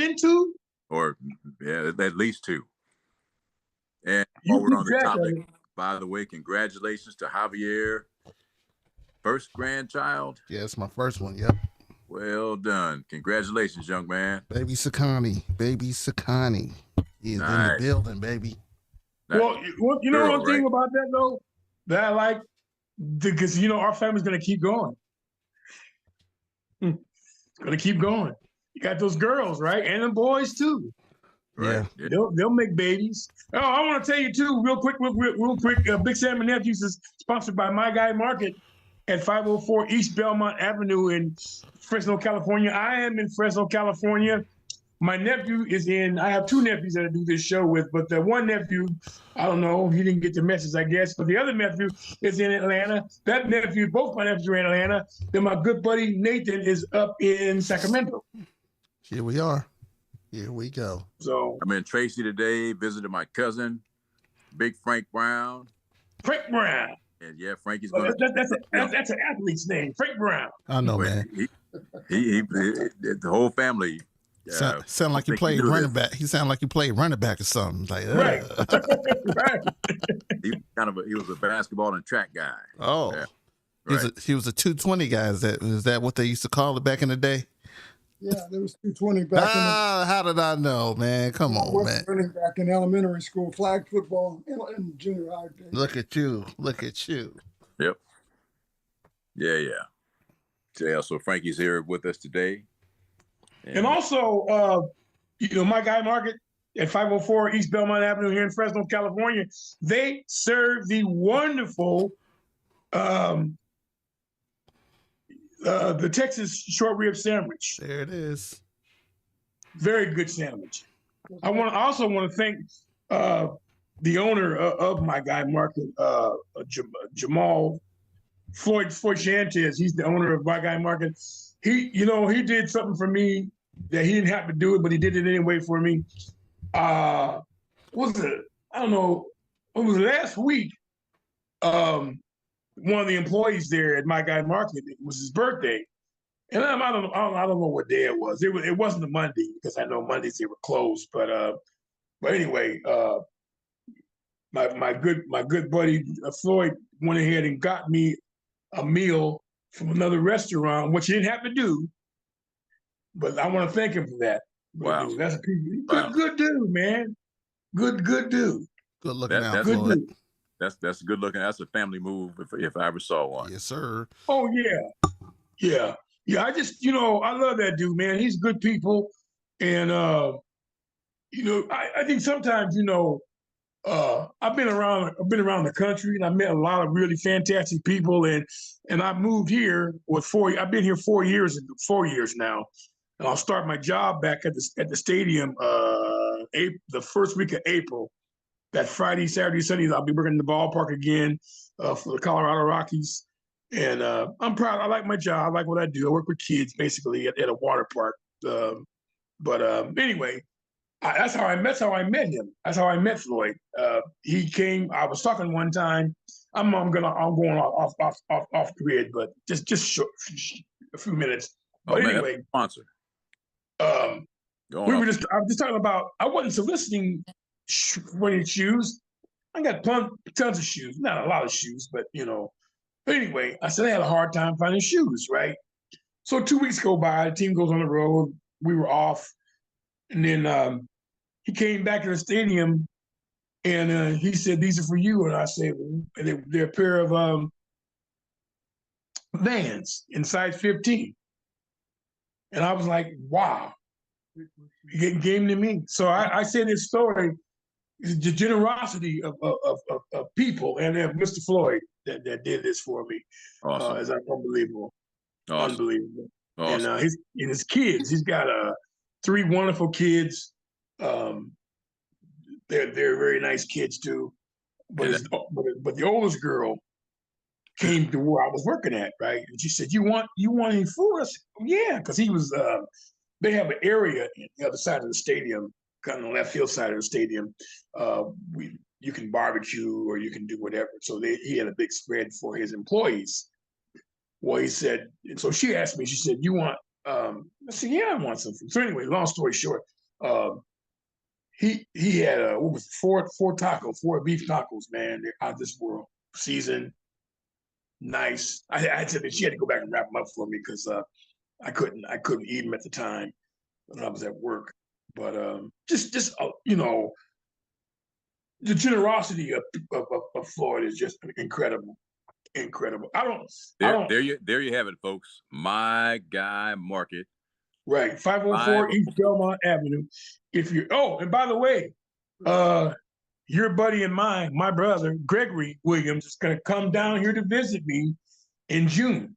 been two? Or yeah, at least two. And You while we're on keep the track of topic, it. by the way, congratulations to Javier, first grandchild. Yeah, it's my first one. Yep. Well done. Congratulations, young man. Baby Sakani. He is in the building, baby. Well, you know one thing about that, though, that I like, because, you know, our family's going to keep going. It's going to keep going. You got those girls, right? And the boys, too. Right. Yeah. They'll make babies. Oh, I want to tell you, too, real quick, Big Sam and Nephews is sponsored by My Guy Market at 504 East Belmont Avenue in Fresno, California. I am in Fresno, California. My nephew is I have two nephews that I do this show with, but the one nephew, I don't know, he didn't get the message, I guess. But the other nephew is in Atlanta. Both my nephews are in Atlanta. Then my good buddy Nathan is up in Sacramento. Here we are. Here we go. So I'm in Tracy today, visited my cousin, Big Frank Brown. Frank Brown. And yeah, Frankie's going to... That's an athlete's name, Frank Brown. I know, man. The whole family... sound like you played running back. He sounded like you played running back or something. Like right. Right. He was a basketball and track guy. Oh, yeah. Right. He was a 220 guy. Is that what they used to call it back in the day? Yeah, there was 220 back in the... How did I know, man? Come on, man. Running back in elementary school, flag football, and junior high days. Look at you. Yep. Yeah. So Frankie's here with us today. And also, My Guy Market at 504 East Belmont Avenue here in Fresno, California, they serve the wonderful, the Texas short rib sandwich. There it is. Very good sandwich. I also want to thank the owner of My Guy Market, Jamal Floyd Sanchez. He's the owner of My Guy Market. He did something for me that he didn't have to do it, but he did it anyway for me. What was it? I don't know. It was last week. One of the employees there at My Guy Market, it was his birthday, and I don't know what day it was. It wasn't a Monday, because I know Mondays they were closed. But anyway, my good buddy Floyd went ahead and got me a meal from another restaurant, which he didn't have to do, but I want to thank him for that. Wow, that's a good dude, man. Good dude. Good looking out. Good dude. That's good looking. That's a family move if I ever saw one. Yes, sir. Oh yeah. I just I love that dude, man. He's good people, and I think sometimes I've been around the country, and I met a lot of really fantastic people, and I moved here with I've been here 4 years now, and I'll start my job back at the stadium the first week of April. That Friday, Saturday, Sunday, I'll be working in the ballpark again for the Colorado Rockies, and I'm proud. I like my job. I like what I do. I work with kids basically at a water park. Anyway. That's how I met him. That's how I met Floyd. He came. I was talking one time. I'm going off grid, but just a few minutes. But anyway, sponsor. I was just talking about. I wasn't soliciting wearing shoes. I got tons of shoes, not a lot of shoes, but But anyway, I said I had a hard time finding shoes. Right. So 2 weeks go by. The team goes on the road. We were off, and then. He came back to the stadium, and he said, "These are for you." And I said, "They're a pair of Vans in size 15." And I was like, "Wow!" He gave them to me. So I say this story, the generosity of people, and Mr. Floyd that did this for me. Awesome. Is unbelievable. Awesome. Unbelievable. Awesome. And his kids. He's got 3 wonderful kids. They're very nice kids too, but the oldest girl came to where I was working at, right? And she said, "You want any food?" I said, "Yeah," because he was. They have an area on the other side of the stadium, kind of the left field side of the stadium. You can barbecue or you can do whatever. So he had a big spread for his employees. Well, he said, and so she asked me. She said, "You want?" I said, "Yeah, I want some food." So anyway, long story short. He had what was it, four beef tacos, man. They're out of this world. Seasoned, nice. I had to. She had to go back and wrap them up for me because I couldn't eat them at the time when I was at work. But just the generosity of Floyd is just incredible. Incredible. There you have it, folks. My guy Market. Right. 504 East Belmont Avenue. And by the way, your buddy and mine, my brother, Gregory Williams, is gonna come down here to visit me in June.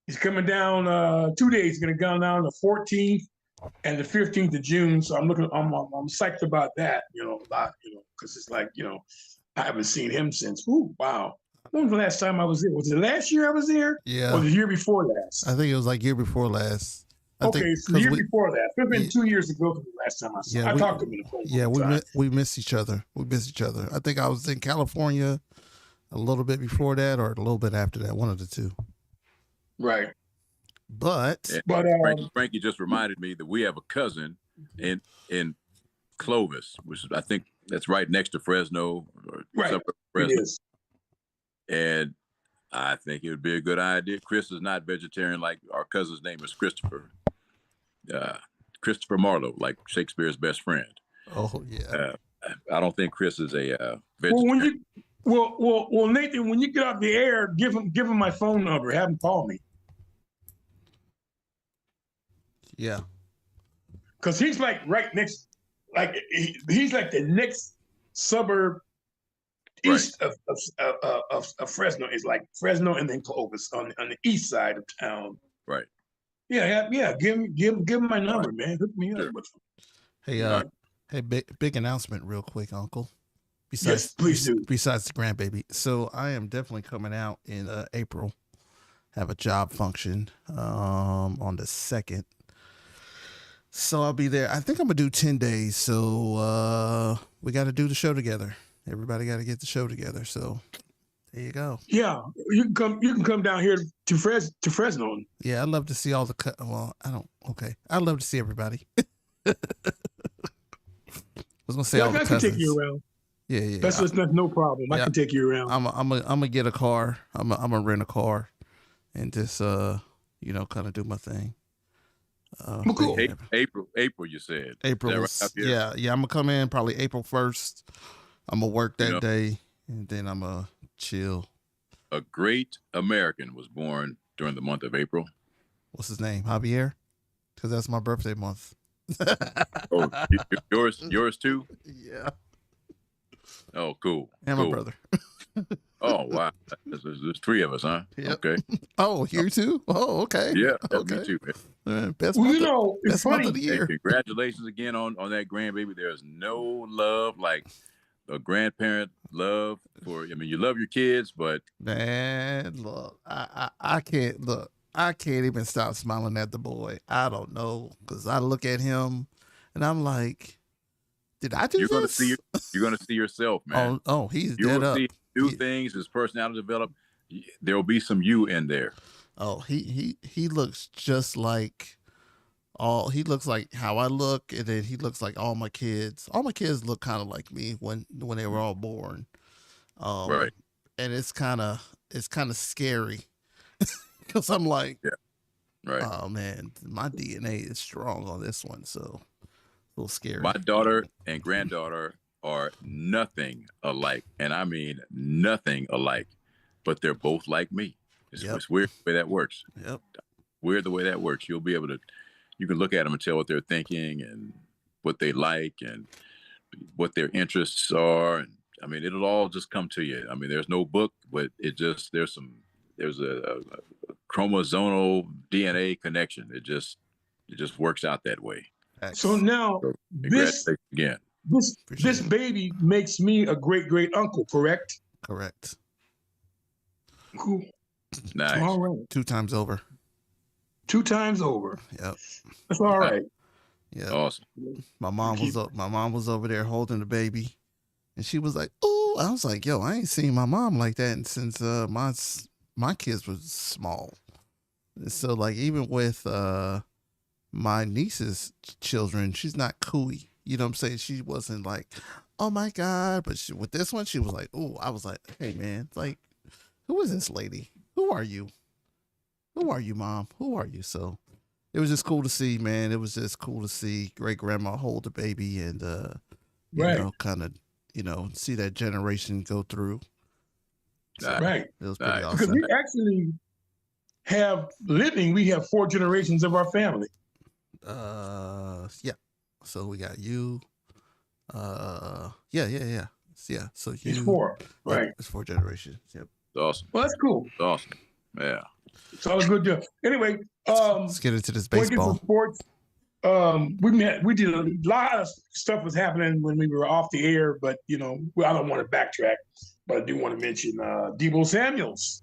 He's coming down 2 days, he's gonna come down the 14th and the 15th of June. So I'm psyched about that, a lot, because it's like, I haven't seen him since. Ooh, wow. When was the last time I was there? Was it last year I was there? Yeah. Or the year before last? I think it was like year before last. So the year before that. It's been 2 years ago from the last time I saw him. I talked to him in the phone. Yeah, we miss each other. I think I was in California a little bit before that or a little bit after that, one of the two. Right. But Frankie just reminded me that we have a cousin in Clovis, which I think that's right next to Fresno. Right. Fresno. It is. And I think it would be a good idea. Chris is not vegetarian, like our cousin's name is Christopher. Christopher Marlow, like Shakespeare's best friend. Oh yeah. I don't think Chris is a vegetarian. Well, Nathan, when you get off the air, give him my phone number. Have him call me. Yeah. Because he's like right next, like he's like the next suburb east of Fresno. Is like Fresno and then Clovis on the east side of town. Right. Yeah. Give him my number, man. Hook me up. Hey, hey, big announcement, real quick, Uncle. Yes, please do. Besides the grandbaby, so I am definitely coming out in April. Have a job function on the 2nd. So I'll be there. I think I'm gonna do 10 days. So we got to do the show together. Everybody got to get the show together. So there you go. Yeah, you can come down here to Fresno. Yeah, I'd love to see all the. Well, I don't. Okay, I'd love to see everybody. I was gonna say all the cousins. I can take you around. Yeah. That's no problem. Yeah, I can take you around. I'm gonna get a car. I'm gonna rent a car, and just kind of do my thing. Cool. April, you said. April. Right, yeah. I'm gonna come in probably April 1st. I'm gonna work that day, and then I'm gonna chill. A great American was born during the month of April. What's his name? Javier? Because that's my birthday month. Oh, yours too? Yeah. Oh, cool. And my brother. Oh, wow. There's 3 of us, huh? Yep. Okay. Oh, you too? Oh, okay. Yeah, okay. Me too. Best month of the year. Hey, congratulations again on that grandbaby. There's no love like a grandparent love for. I mean, you love your kids, but man, look, I can't even stop smiling at the boy. I don't know, because I look at him and I'm like, did I do this? You're gonna see yourself, man. Oh, he's dead up. See new things. His personality develop. There will be some you in there. Oh, he looks just like. He looks like how I look, and then he looks like all my kids. All my kids look kind of like me when they were all born. Right. And it's kind of scary because I'm like, right. Oh man, my DNA is strong on this one, so a little scary. My daughter and granddaughter are nothing alike, and I mean nothing alike, but they're both like me. It's weird the way that works. Yep. Weird the way that works. You'll be able to. You can look at them and tell what they're thinking and what they like and what their interests are. And I mean, it'll all just come to you. I mean, there's no book, but there's a chromosomal DNA connection. It just works out that way. So now this baby makes me a great uncle, correct? Correct. Cool. Nice. All right. 2 times over. 2 times over. Yep. That's all right. Yeah. Awesome. My mom was over there holding the baby, and she was like, "Oh," I was like, "Yo, I ain't seen my mom like that since my kids was small." And so like even with my niece's children, she's not cooey. You know what I'm saying? She wasn't like, oh my God. But with this one, she was like, oh, I was like, hey man, like, who is this lady? Who are you? Who are you, Mom? Who are you? So it was just cool to see, man. It was just cool to see great grandma hold the baby and you Right. know, kind of, see that generation go through. So Right. it was pretty Because awesome. we actually we have 4 generations of our family. Yeah. So we got you. Yeah. So you. It's 4, right? Yep, it's 4 generations. Yep. It's awesome. Well, that's cool. It's awesome. Yeah. It's all a good deal. Anyway, Let's get into this baseball. Sports. We did a lot of stuff was happening when we were off the air, but I don't want to backtrack, but I do want to mention Debo Samuels.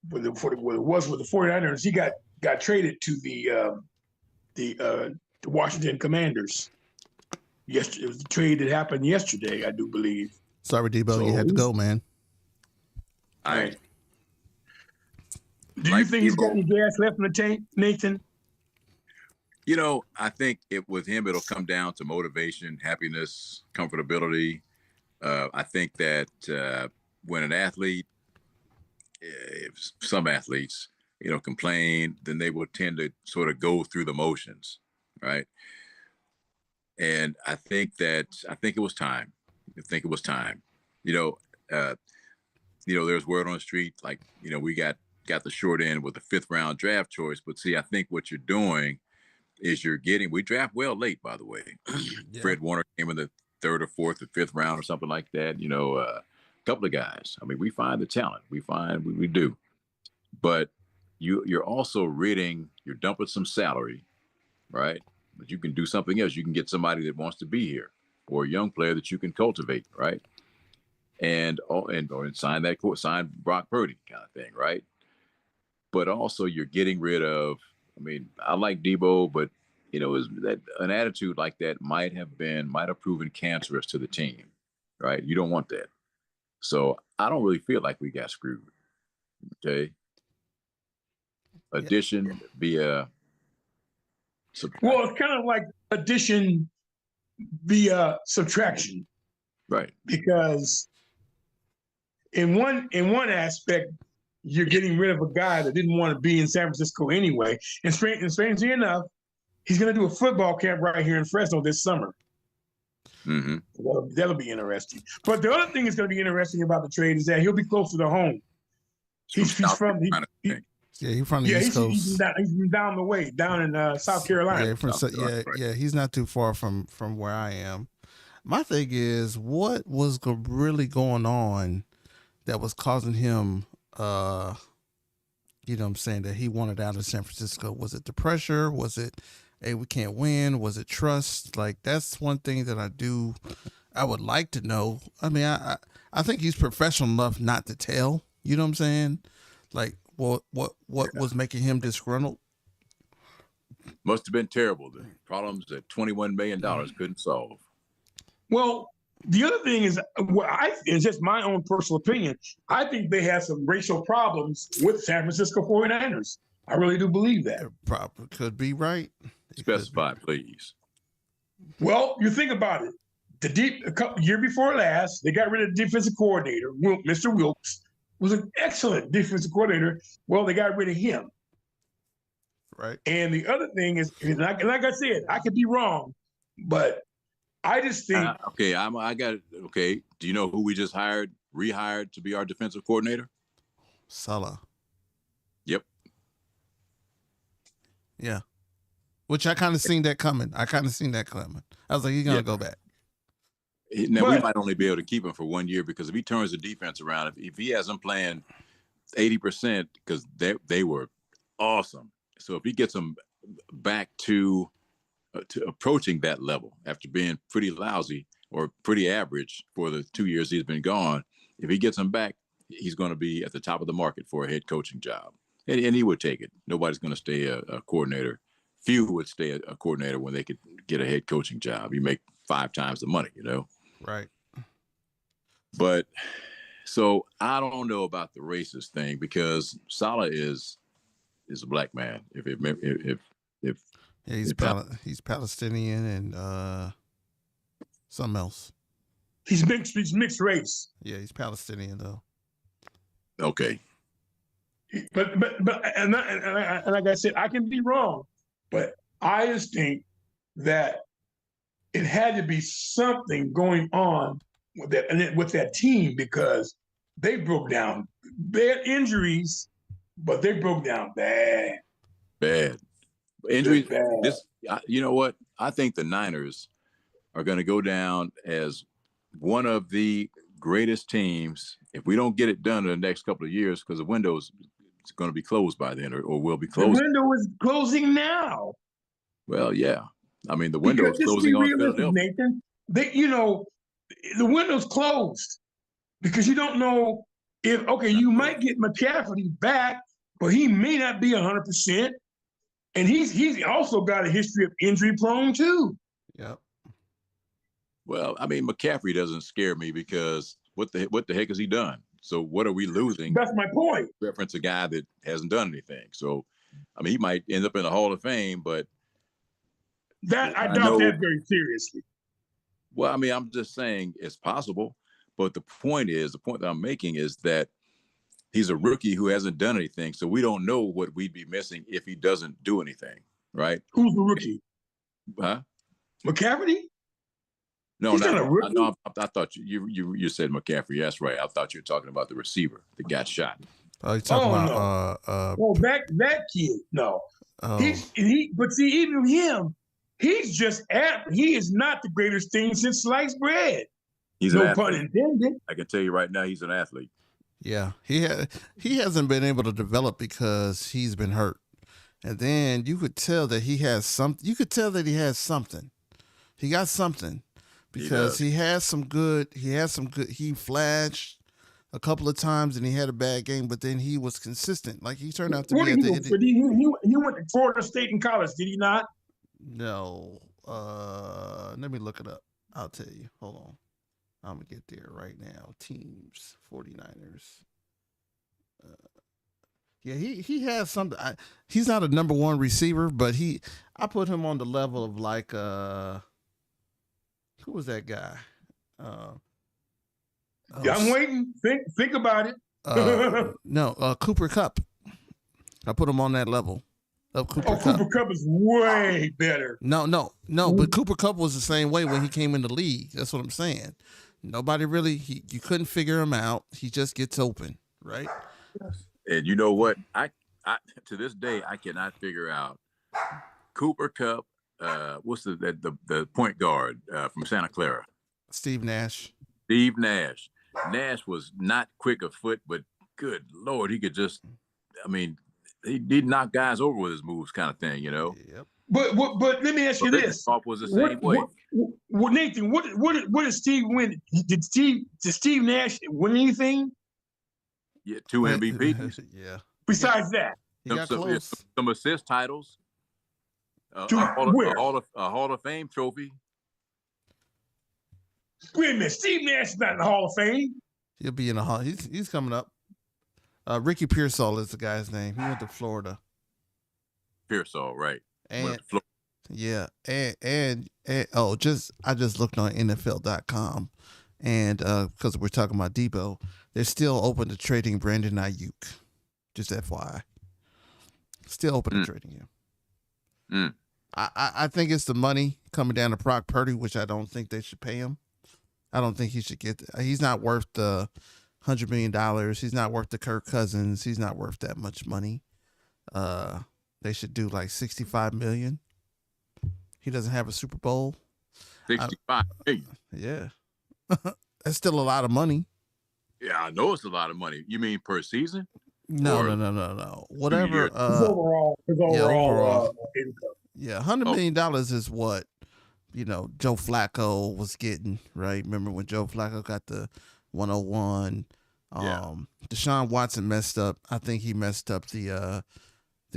When it was with the 49ers, he got traded to the Washington Commanders. It was the trade that happened yesterday, I do believe. Sorry, Debo, you had to go, man. Do you think he's got any gas left in the tank, Nathan? I think with him, it'll come down to motivation, happiness, comfortability. I think that when an athlete, if some athletes, complain, then they will tend to sort of go through the motions, right? And I think it was time. There's word on the street, like, we got the short end with the 5th round draft choice. But see, I think what you're doing is we draft well late, by the way. Yeah. Fred Warner came in the 3rd or 4th or 5th round or something like that. A couple of guys. I mean, we find the talent. We do. But you're also you're dumping some salary, right? But you can do something else. You can get somebody that wants to be here, or a young player that you can cultivate, right? And sign Brock Purdy kind of thing, right? But also you're getting rid of. I mean, I like Debo, but an attitude like that might have proven cancerous to the team, right? You don't want that. So I don't really feel like we got screwed. Okay. Addition via. Well, it's kind of like addition via subtraction, right? Because in one aspect, you're getting rid of a guy that didn't want to be in San Francisco anyway. And strangely enough, he's going to do a football camp right here in Fresno this summer. Mm-hmm. That'll be interesting. But the other thing that's going to be interesting about the trade is that he'll be closer to home. He's from the East Coast. He's down the way, down in South Carolina. He's not too far from where I am. My thing is, what was really going on that was causing him, what I'm saying, that he wanted out of San Francisco? Was it the pressure? Was it, hey, we can't win? Was it trust? Like, that's one thing that I would like to know. I mean, I think he's professional enough not to tell. You know what I'm saying? Like, what was making him disgruntled? Must have been terrible. The problems that $21 million couldn't solve. Well, the other thing is, it's just my own personal opinion. I think they have some racial problems with San Francisco 49ers. I really do believe that. It probably could be right. Specify, please. Well, you think about it. Year before last, they got rid of the defensive coordinator. Mr. Wilkes was an excellent defensive coordinator. Well, they got rid of him. Right. And the other thing is, like I said, I could be wrong, but I just think. Okay, I got it. Okay, do you know who we just rehired to be our defensive coordinator? Salah. Yep. Yeah. Which I kind of seen that coming. I was like, he's going to go back. Now, we might only be able to keep him for 1 year, because if he turns the defense around, if he has them playing 80%, because they were awesome. So if he gets them back to approaching that level after being pretty lousy or pretty average for the 2 years he's been gone, if he gets them back, he's going to be at the top of the market for a head coaching job. And he would take it. Nobody's going to stay a coordinator. Few would stay a coordinator when they could get a head coaching job. You make 5 times the money, Right. But so I don't know about the racist thing, because Salah is a black man. If Yeah, he's Palestinian and something else. He's mixed race. Yeah, he's Palestinian though. Okay. But and like I said, I can be wrong, but I just think that it had to be something going on with that team, because they broke down. Bad injuries, but they broke down bad. Bad injuries. Bad. You know what? I think the Niners are going to go down as one of the greatest teams if we don't get it done in the next couple of years, because the window's going to be closed by then, or will be closed. The window is closing now. Well, yeah. I mean, the window is closing on Philadelphia. Nathan, the window's closed because you don't know if, you might get McCaffrey back, but he may not be 100%. And he's also got a history of injury prone too. Yep. Well, I mean, McCaffrey doesn't scare me because what the heck has he done? So what are we losing? That's my point. Reference a guy that hasn't done anything. So, I mean, he might end up in the Hall of Fame, but I doubt that very seriously. Well, I mean, I'm just saying it's possible. But the point that I'm making is that he's a rookie who hasn't done anything. So we don't know what we'd be missing if he doesn't do anything, right? Who's the rookie? Huh? McCaffrey? No, he's not a rookie. I thought you said McCaffrey. That's right. I thought you were talking about the receiver that got shot. Oh, you're talking about that kid. No. Oh. But see, even him, he is not the greatest thing since sliced bread. He's no an pun athlete. intended. I can tell you right now, he's an athlete. Yeah, he hasn't been able to develop because he's been hurt, and then you could tell that he has something. You could tell that he has something. He got something because he has some good. He flashed a couple of times and he had a bad game, but then he was consistent. Like he turned out to be at the end. He went to Florida State in college, did he not? No. Let me look it up. I'll tell you. Hold on. I'm going to get there right now. Teams, 49ers. Yeah, he has something. He's not a number one receiver, but I put him on the level of like, who was that guy? I'm waiting. Think about it. Cooper Kupp. I put him on that level of Cooper Kupp. Cooper Kupp is way better. No, but Cooper Kupp was the same way when he came in the league. That's what I'm saying. Nobody really, you couldn't figure him out. He just gets open, right? And you know what? I to this day I cannot figure out Cooper Kupp. What's the point guard from Santa Clara? Steve Nash. Steve Nash. Nash was not quick of foot, but good Lord, he could just. I mean, he knock guys over with his moves, kind of thing, you know. Yep. But let me ask you this: was the same way. Nathan, what did Steve win? Did Steve Nash win anything? Yeah, 2 MVPs. Yeah. Besides that, he got close. Some assist titles. A Hall of Fame trophy. Wait a minute, Steve Nash is not in the Hall of Fame. He'll be in the Hall. He's coming up. Ricky Pearsall is the guy's name. He went to Florida. Pearsall, right? And yeah, and I just looked on NFL.com, and because we're talking about Debo, they're still open to trading Brandon Ayuk. Just FYI, still open to trading him. I think it's the money coming down to Brock Purdy, which I don't think they should pay him. I don't think he should get. He's not worth the $100 million. He's not worth the Kirk Cousins. He's not worth that much money. They should do like $65 million. He doesn't have a Super Bowl. $65 million. Yeah. That's still a lot of money. Yeah, I know it's a lot of money. You mean per season? No. Whatever. His overall income. Yeah, $100 million is what, Joe Flacco was getting, right? Remember when Joe Flacco got the 101? Deshaun Watson messed up. I think he messed up the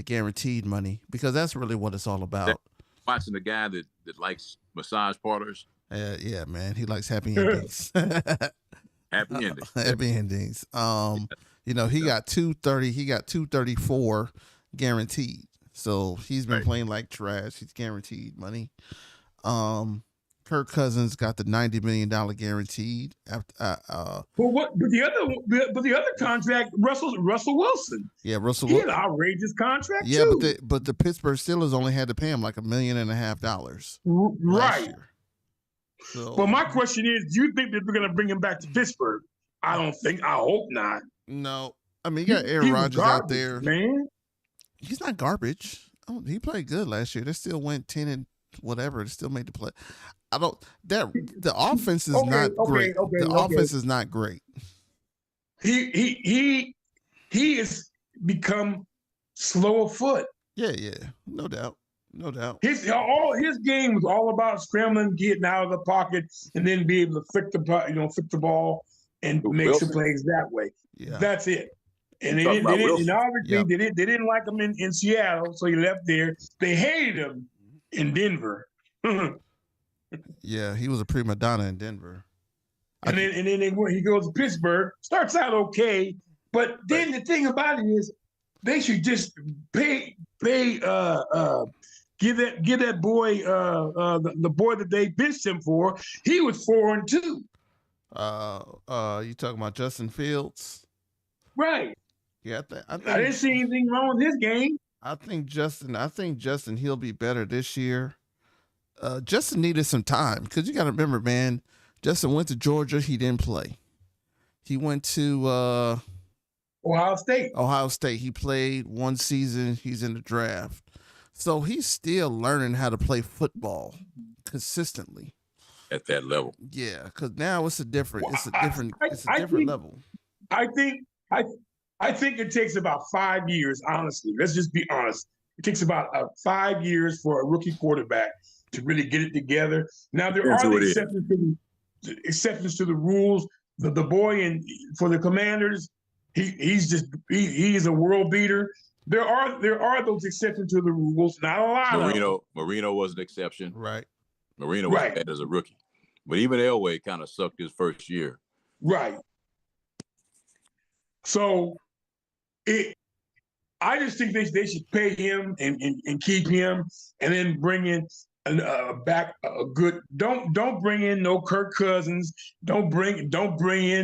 guaranteed money, because that's really what it's all about. Watson, the guy that likes massage parlors. Yeah, man, he likes happy endings. Happy endings. Happy endings. He got 230. He got 234 guaranteed. So he's been playing like trash. He's guaranteed money. Kirk Cousins got the $90 million guaranteed. But the other contract, Russell Wilson. Yeah, Russell. He had an outrageous contract yeah, too. but the Pittsburgh Steelers only had to pay him like $1.5 million Right. year. So, but my question is, do you think that they're going to bring him back to Pittsburgh? I don't think. I hope not. No, I mean, you got Aaron Rodgers out there, man. He's not garbage. Oh, he played good last year. They still went 10 and whatever. They still made the play. The offense is not great. The offense is not great. He has become slow of foot. Yeah, no doubt. His game was all about scrambling, getting out of the pocket, and then be able to flick the ball and make some plays that way. Yeah, that's it. And obviously they didn't like him in Seattle, so he left there. They hated him in Denver. Yeah, he was a prima donna in Denver. And then he goes to Pittsburgh, starts out okay, but then the thing about it is they should just give that boy the boy that they benched him for. He was 4-2. You talking about Justin Fields? Right. Yeah, I didn't see anything wrong with his game. I think Justin he'll be better this year. Justin needed some time because you got to remember, man. Justin went to Georgia. He didn't play. He went to Ohio State. Ohio State. He played one season. He's in the draft, so he's still learning how to play football consistently at that level. Yeah, because now it's a different level. I think it takes about 5 years. Honestly, let's just be honest. It takes about 5 years for a rookie quarterback to really get it together. Now there are exceptions to the rules. The boy for the Commanders, he's a world beater. There are those exceptions to the rules. Not a lot. Marino was an exception. Right. Marino was bad as a rookie, but even Elway kind of sucked his first year. Right. So, I just think they should pay him and keep him, and then bring in back a good. Don't bring in no Kirk Cousins. Don't bring in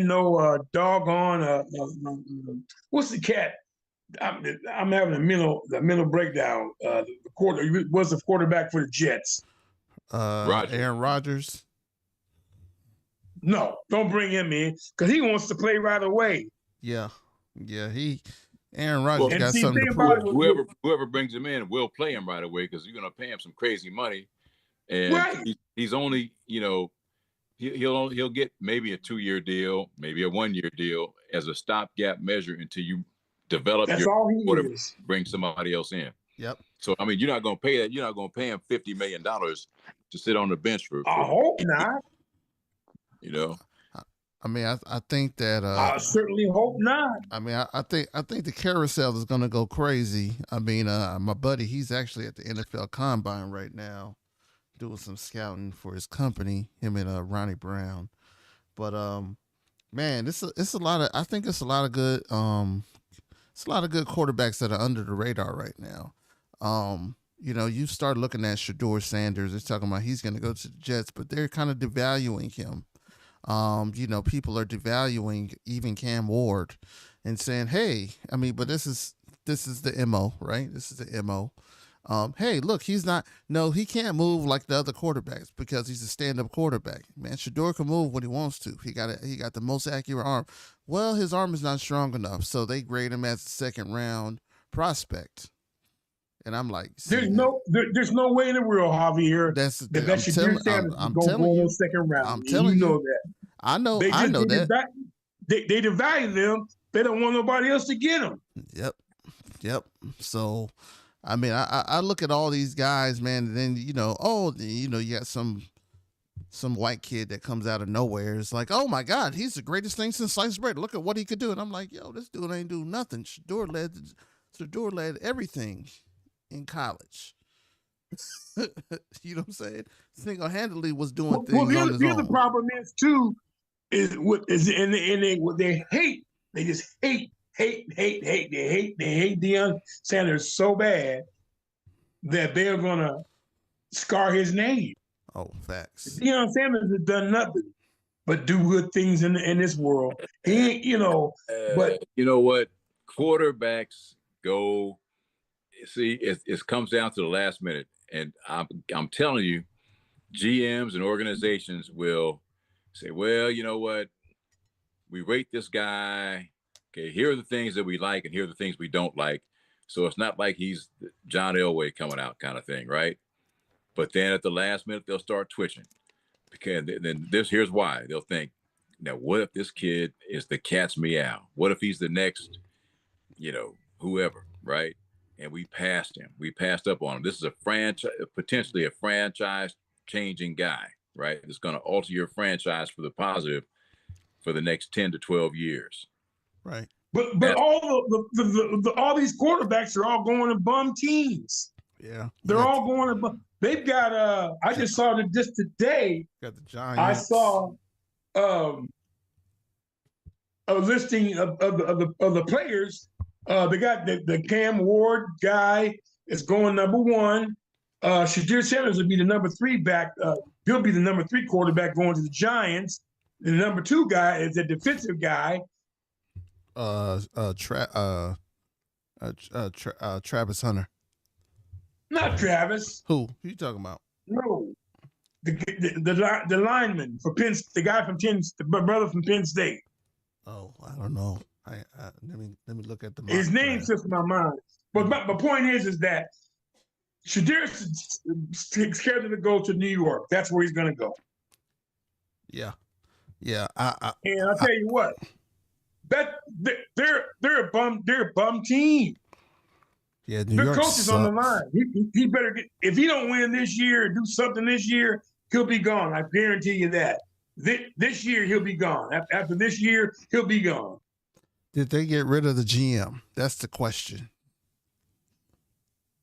no doggone what's the cat? I'm having a mental breakdown. Was the quarterback for the Jets? Aaron Rodgers. No, don't bring him in because he wants to play right away. Yeah. Aaron Rodgers got something to prove. Whoever brings him in will play him right away because you're going to pay him some crazy money, and he's only he'll get maybe a 2-year deal, maybe a 1-year deal as a stopgap measure until you develop bring somebody else in. Yep. So I mean, you're not going to pay that. You're not going to pay him $50 million to sit on the bench for. I hope not. I mean, I think that I certainly hope not. I mean, I think the carousel is going to go crazy. I mean, my buddy, he's actually at the NFL Combine right now, doing some scouting for his company. Him and Ronnie Brown, but man, it's a lot of. I think it's a lot of good. It's a lot of good quarterbacks that are under the radar right now. You start looking at Shedeur Sanders. They're talking about he's going to go to the Jets, but they're kind of devaluing him. People are devaluing even Cam Ward and saying, hey, I mean, but this is the MO, right? This is the MO. Hey, look, he can't move like the other quarterbacks because he's a stand-up quarterback. Man, Shedeur can move when he wants to. He got the most accurate arm. Well, his arm is not strong enough, so they grade him as a second-round prospect. And I'm like, there's no way in the world, Javier. I'm telling you, second round. I'm telling you, that. I know that. They devalue them. They don't want nobody else to get them. Yep. So, I mean, I look at all these guys, man, and then you got some white kid that comes out of nowhere. It's like, oh my God, he's the greatest thing since sliced bread. Look at what he could do. And I'm like, yo, this dude ain't do nothing. Shedeur led everything in college. You know what I'm saying? Single-handedly was doing things on his own. The other problem is too they hate. They just hate. They hate Deion Sanders so bad that they're gonna scar his name. Oh, facts. Deion Sanders has done nothing but do good things in this world. He ain't, but you know what? Quarterbacks go. See, it comes down to the last minute, and I'm telling you, GMs and organizations will say, well, you know what? We rate this guy. Okay, here are the things that we like, and here are the things we don't like. So it's not like he's John Elway coming out kind of thing, right? But then at the last minute, they'll start twitching. Because then here's why. They'll think, now, what if this kid is the cat's meow? What if he's the next, whoever, right? And we passed him. We passed up on him. This is a franchise, potentially a franchise-changing guy, right? It's going to alter your franchise for the positive for the next 10 to 12 years. Right. But all these quarterbacks are all going to bum teams. Yeah. They're all going to bum. They've got I just saw that just today. Got the Giants. I saw a listing of the players. They got the Cam Ward guy is going number 1. Shadir Sanders will be the number 3 back. He'll be the number 3 quarterback going to the Giants. The number 2 guy is a defensive guy. Travis Hunter. Not Travis. Who you talking about? No, the lineman for Penn. The guy from the brother from Penn State. Oh, I don't know. Let me look at the. His name slips my mind. But my point is that Shadir is scheduled to go to New York. That's where he's going to go. Yeah. And I'll tell you what, that they're a bum team. Yeah, New Their York coach is on the line. He better get. If he don't win this year, do something this year, he'll be gone. I guarantee you that. This year he'll be gone. After this year, he'll be gone. Did they get rid of the GM? That's the question.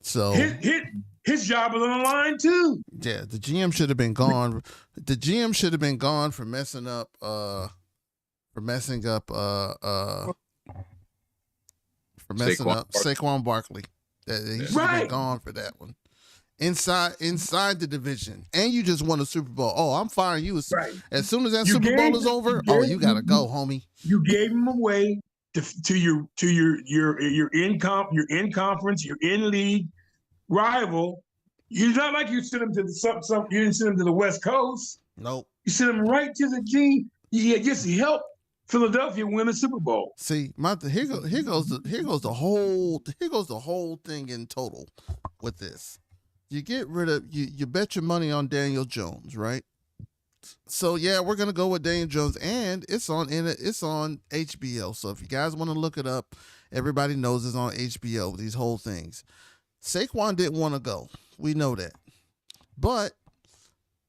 So his job is on the line too. Yeah, the GM should have been gone. The GM should have been gone for messing up. Saquon Barkley. He should have been gone for that one. Inside the division, and you just won a Super Bowl. Oh, I'm firing you as soon as that Super Bowl is over. You gotta go, homie. You gave him away to your in conference, your in league rival. It's not like you sent him to the you didn't send him to the West Coast. Nope. You sent him right to the G. You just helped Philadelphia win the Super Bowl. See, here goes the whole thing in total with this. You get rid of you bet your money on Daniel Jones, right? So yeah, we're gonna go with Daniel Jones, and it's on HBO. So if you guys want to look it up, everybody knows it's on HBO. These whole things. Saquon didn't want to go. We know that, but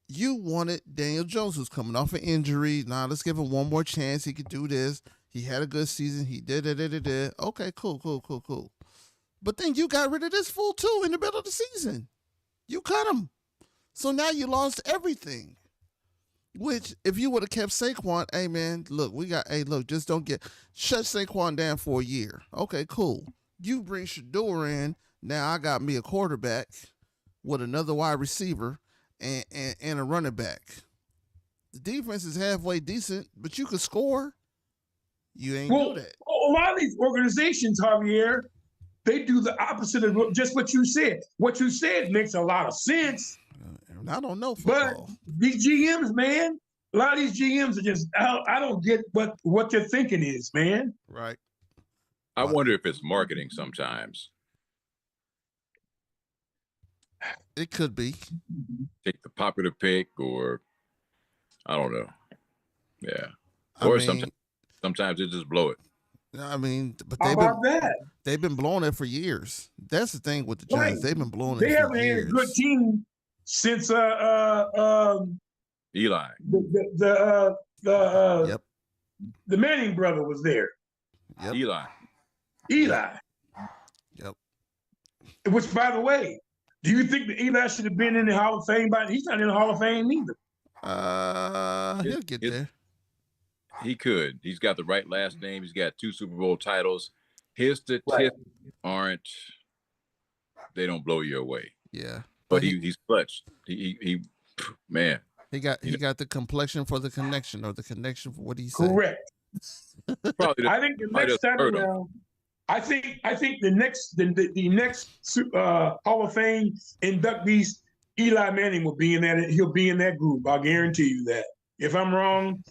you wanted Daniel Jones, who's coming off an injury. Now let's give him one more chance. He could do this. He had a good season. He did. Okay, cool. But then you got rid of this fool too in the middle of the season. You cut him. So now you lost everything. Which, if you would have kept Saquon, hey man, just don't shut Saquon down for a year. Okay, cool. You bring Shador in. Now I got me a quarterback with another wide receiver and a running back. The defense is halfway decent, but you could score. You ain't do that. A lot of these organizations, Javier, they do the opposite of just what you said. What you said makes a lot of sense. I don't know football. But these GMs, man, a lot of these GMs are just, I don't get what their thinking is, man. Right. I wonder if it's marketing sometimes. It could be. Take the popular pick, or I don't know. Yeah. Sometimes they just blow it. I mean, but they've been blowing it for years. That's the thing with the Giants. Right. They've been blowing it for years. They haven't had a good team since Eli. The Manning brother was there. Yep. Eli. Yep. Which, by the way, do you think that Eli should have been in the Hall of Fame? But he's not in the Hall of Fame either. He'll get there. He could. He's got the right last name. He's got 2 Super Bowl titles. His statistics they don't blow you away. Yeah, but he's clutch. He man. He got the complexion for the connection, or the connection for what he said. Correct. Probably I think the next time around, I think the next Hall of Fame inductees, Eli Manning will be in that. He'll be in that group. I'll guarantee you that. If I'm wrong,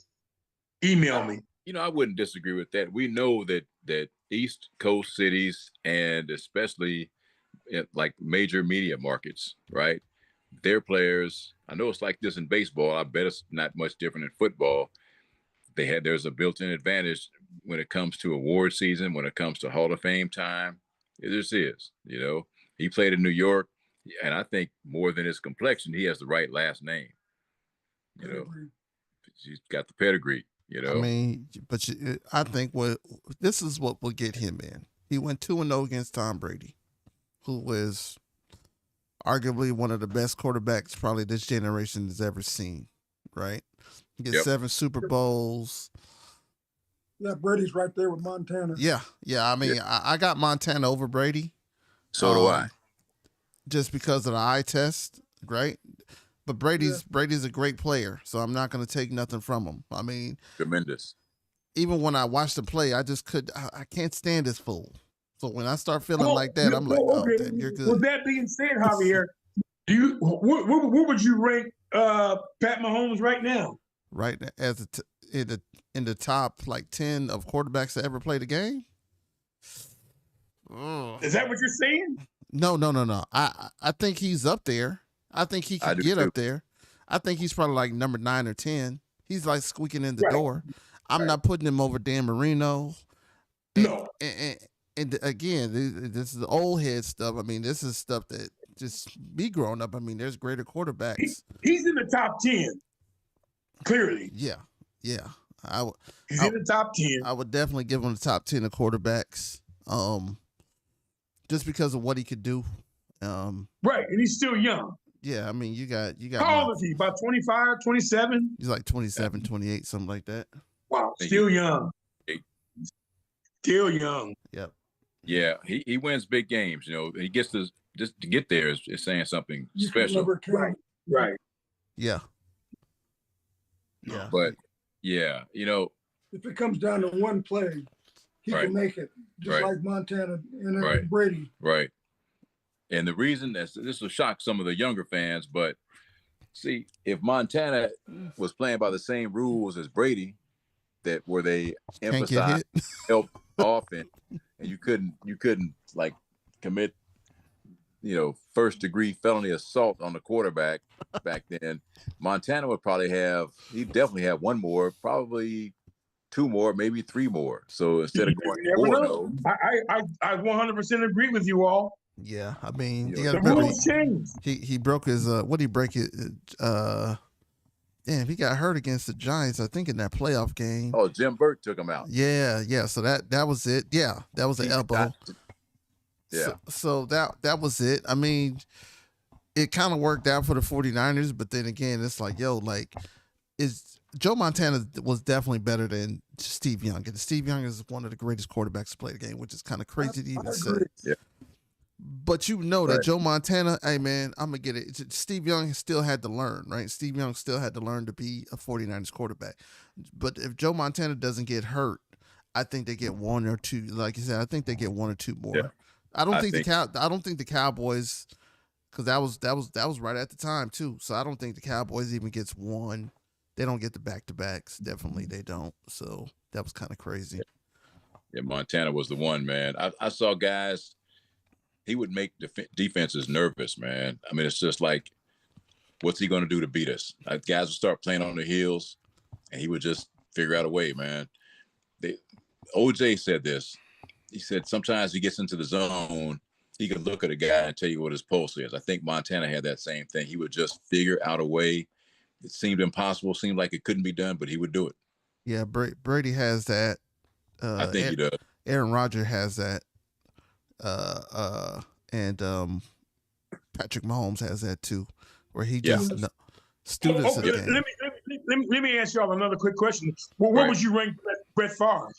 email me. I wouldn't disagree with that. We know that East Coast cities, and especially like major media markets, right? Their players, I know it's like this in baseball. I bet it's not much different in football. There's a built-in advantage when it comes to award season, when it comes to Hall of Fame time. It just is, He played in New York, and I think more than his complexion, he has the right last name. He's got the pedigree. I mean, but I think this is what will get him in. He went 2-0 against Tom Brady, who is arguably one of the best quarterbacks probably this generation has ever seen, right? He gets 7 Super Bowls. Yeah, Brady's right there with Montana. Yeah. I mean, I got Montana over Brady. So do I. Just because of the eye test, right? But Brady's a great player, so I'm not going to take nothing from him. I mean, tremendous. Even when I watched him play, I can't stand this fool. So when I start feeling like that, I'm like, oh, damn, you're good. With that being said, Javier, where would you rank Pat Mahomes right now? Right as in the top 10 of quarterbacks that ever played a game. Is that what you're saying? No. I think he's up there. I think he can get up there. I think he's probably like number 9 or 10. He's like squeaking in the door. I'm not putting him over Dan Marino. No. And again, this is the old head stuff. I mean, this is stuff that just me growing up. I mean, there's greater quarterbacks. He's in the top 10. Clearly. Yeah. He's in the top 10. I would definitely give him the top 10 of quarterbacks. Just because of what he could do. Right, and he's still young. Yeah, I mean, you got. How old is he? About 25, 27? He's like 27, 28, something like that. Wow, still young. Still young. Yep. Yeah, he wins big games. He gets to just to get there is saying something special. Right. Yeah. But if it comes down to one play, he can make it, just like Montana and Brady. Right. And the reason this will shock some of the younger fans, but see, if Montana was playing by the same rules as Brady, where they emphasize help offense, and you couldn't like commit, first degree felony assault on the quarterback back then, Montana would he'd definitely have one more, probably 2 more, maybe 3 more. So instead of going 4-0, I 100% agree with you all. Yeah, I mean, the rules changed. He broke his what did he break it? Damn, he got hurt against the Giants, I think, in that playoff game. Oh, Jim Burt took him out. Yeah. So that was it. Yeah, that was an elbow. So that was it. I mean, it kind of worked out for the 49ers, but then again, it's like, Joe Montana was definitely better than Steve Young. And Steve Young is one of the greatest quarterbacks to play the game, which is kind of crazy to even say. Yeah. But that Joe Montana, hey man, I'm going to get it. Steve Young still had to learn, right? Steve Young still had to learn to be a 49ers quarterback. But if Joe Montana doesn't get hurt, I think they get 1 or 2. Like you said, I think they get 1 or 2 more. Yeah. I don't think the Cowboys, because that was right at the time too. So I don't think the Cowboys even gets 1. They don't get the back-to-backs. Definitely they don't. So that was kind of crazy. Yeah, Montana was the one, man. I saw guys, he would make defenses nervous, man. I mean, it's just like, what's he going to do to beat us? Like, guys would start playing on their heels, and he would just figure out a way, man. OJ said this. He said sometimes he gets into the zone, he could look at a guy and tell you what his pulse is. I think Montana had that same thing. He would just figure out a way. It seemed impossible, seemed like it couldn't be done, but he would do it. Yeah, Brady has that. I think he does. Aaron Rodgers has that. And Patrick Mahomes has that too, where he just students again. Let me ask y'all another quick question. Well, where would you rank Brett Favre?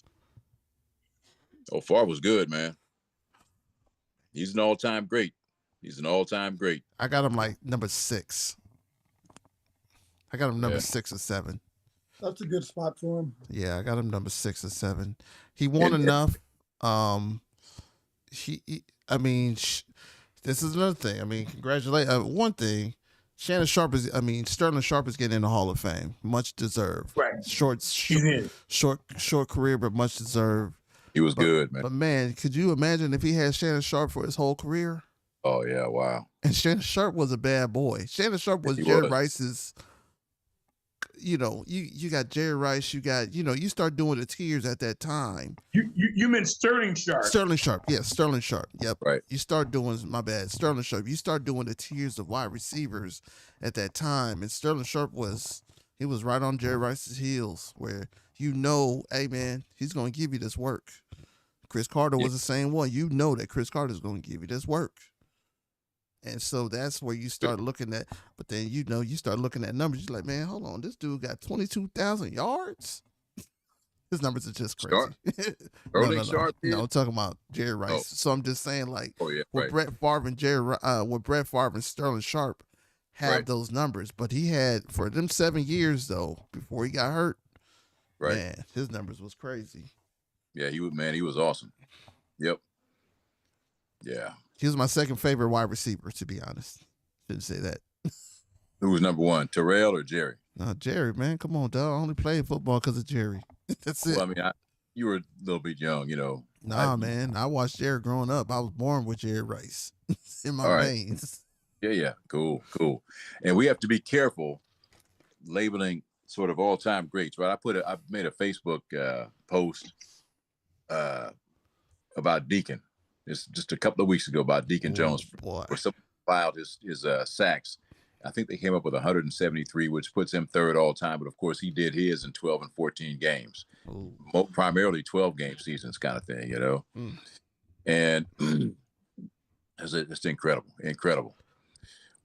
Oh, Favre was good, man. He's an all-time great. He's an all-time great. I got him like number 6. I got him number 6 or 7. That's a good spot for him. Yeah, I got him number 6 or 7. He won enough. I mean, this is another thing. I mean, congratulations. One thing, Sterling Sharpe is getting in the Hall of Fame. Much deserved. Right. Short career, but much deserved. He was good, man. But man, could you imagine if he had Shannon Sharpe for his whole career? Oh yeah, wow. And Shannon Sharpe was a bad boy. Shannon Sharpe was Jerry Rice's. You know, you got Jerry Rice. You got, you start doing the tiers at that time. You meant Sterling Sharpe. Sterling Sharpe, yeah, Sterling Sharpe. Yep. Right. You start doing Sterling Sharpe. You start doing the tiers of wide receivers at that time, and Sterling Sharpe was right on Jerry Rice's heels, where hey man, he's going to give you this work. Chris Carter was the same one. You know that Chris Carter is going to give you this work. And so that's where you start looking at, but then you start looking at numbers. You're like, man, hold on, this dude got 22,000 yards. His numbers are just crazy. No, I'm talking about Jerry Rice. Oh. So I'm just saying, like, right. Brett Favre and Sterling Sharpe have those numbers, but he had for them 7 years though before he got hurt. Right, man, his numbers was crazy. Yeah, he was awesome. Yep. Yeah. He was my second favorite wide receiver, to be honest. Shouldn't say that. Who was number 1, Terrell or Jerry? No, Jerry, man. Come on, dog. I only played football because of Jerry. That's it. Well, I mean, you were a little bit young, man. I watched Jerry growing up. I was born with Jerry Rice in my veins. Yeah. Cool. And we have to be careful labeling sort of all-time greats, right? I made a Facebook post about Deacon. It's just a couple of weeks ago about Deacon Jones, where someone filed his sacks. I think they came up with 173, which puts him third all time. But of course, he did his in 12 and 14 games, primarily 12-game seasons, kind of thing, And it's incredible.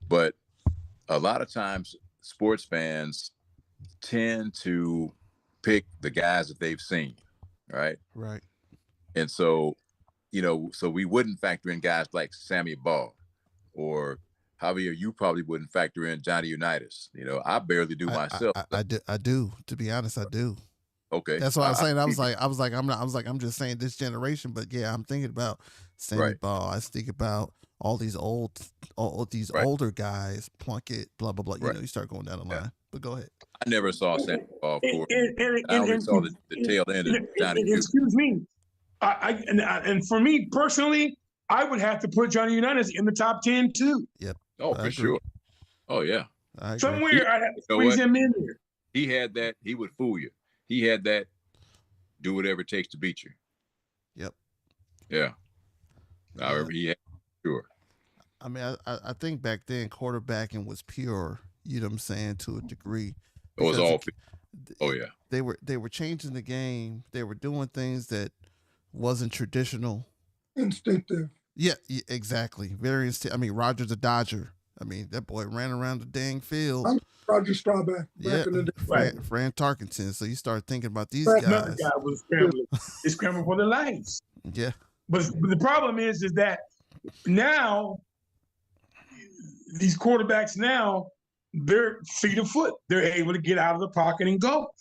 But a lot of times, sports fans tend to pick the guys that they've seen, right? Right. And so, so we wouldn't factor in guys like Sammy Ball or Javier. You probably wouldn't factor in Johnny Unitas. I barely do myself. I do. To be honest, I do. Okay. That's what I was saying. I'm just saying this generation, but yeah, I'm thinking about Sammy Ball. I think about all these older guys, Plunkett, blah, blah, blah. You start going down the line, but go ahead. I never saw Sammy Ball before. I only saw the tail end of Johnny. Excuse me. And for me personally, I would have to put Johnny Unitas in the top 10 too. Yep. Oh, for sure. Oh yeah. Somewhere I have to squeeze him in there. He had that. He would fool you. He had that. Do whatever it takes to beat you. Yep. Yeah. I remember he had. Sure. I mean, I think back then quarterbacking was pure. You know what I'm saying, to a degree. It was all. Oh yeah. They were changing the game. They were doing things that wasn't traditional. Instinctive. Yeah, exactly. Very I mean, Roger the Dodger. I mean, that boy ran around the dang field. Roger Staubach. Back in the day. Fran Tarkenton. So you start thinking about these guys. Another guy was scrambling. They're scrambling for their lives. Yeah. But the problem is that now these quarterbacks they're feet of foot. They're able to get out of the pocket and go.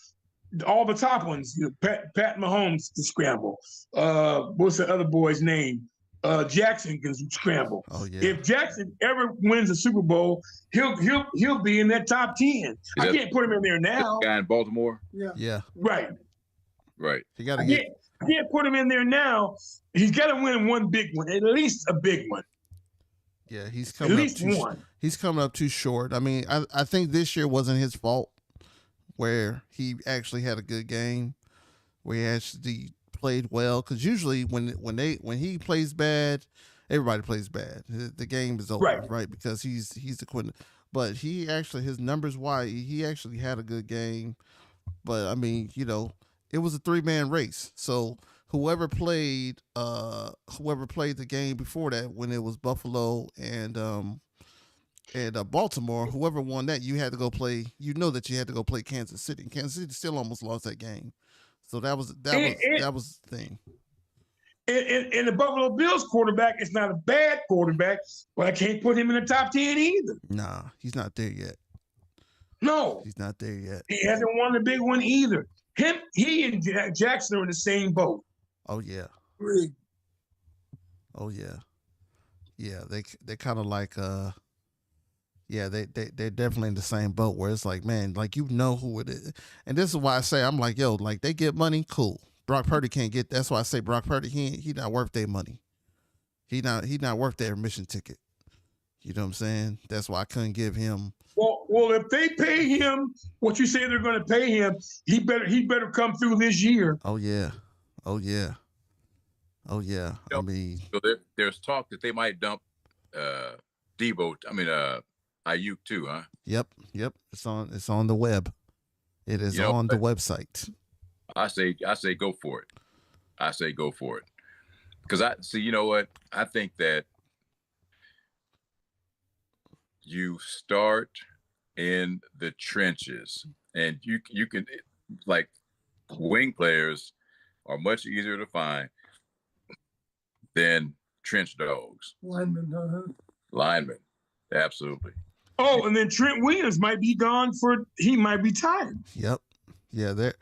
All the top ones, Pat Mahomes can scramble. What's the other boy's name? Jackson can scramble. Oh yeah. If Jackson ever wins a Super Bowl, he'll be in that top 10. I can't put him in there now. Guy in Baltimore. Yeah. Right. You got to I can't put him in there now. He's got to win one big one, at least a big one. Yeah, he's coming at least one. He's coming up too short. I mean, I think this year wasn't his fault, where he actually had a good game, where he actually played well. Because usually when he plays bad, everybody plays bad. The game is over, right? Because he's the quit. But his numbers wise, he actually had a good game. But I mean, it was a 3-man race. So whoever played the game before that, when it was Buffalo and Baltimore, whoever won that, you had to go play. That you had to go play Kansas City. Kansas City still almost lost that game. So that was the thing. And the Buffalo Bills quarterback is not a bad quarterback, but I can't put him in the top 10 either. Nah, he's not there yet. No, he's not there yet. He hasn't won the big one either. He and Jackson are in the same boat. Oh yeah. Agreed. Oh yeah. Yeah, they kind of like yeah, they're definitely in the same boat where it's like, man, like you know who it is. And this is why I say I'm like, yo, like they get money, cool. Brock Purdy can't get. That's why I say Brock Purdy, he not worth their money. He not worth their admission ticket. You know what I'm saying? That's why I couldn't give him. Well, if they pay him what you say they're going to pay him, he better come through this year. Oh yeah. I mean, so there's talk that they might dump Debo. I mean, Ayuk too, huh? Yep. It's on the web. It is on the website. I say go for it. I say go for it. Because I see, you know what? I think that you start in the trenches, and you can, like, wing players are much easier to find than trench dogs. Linemen, absolutely. Oh, and then Trent Williams might be gone he might be tired. Yep. Yeah,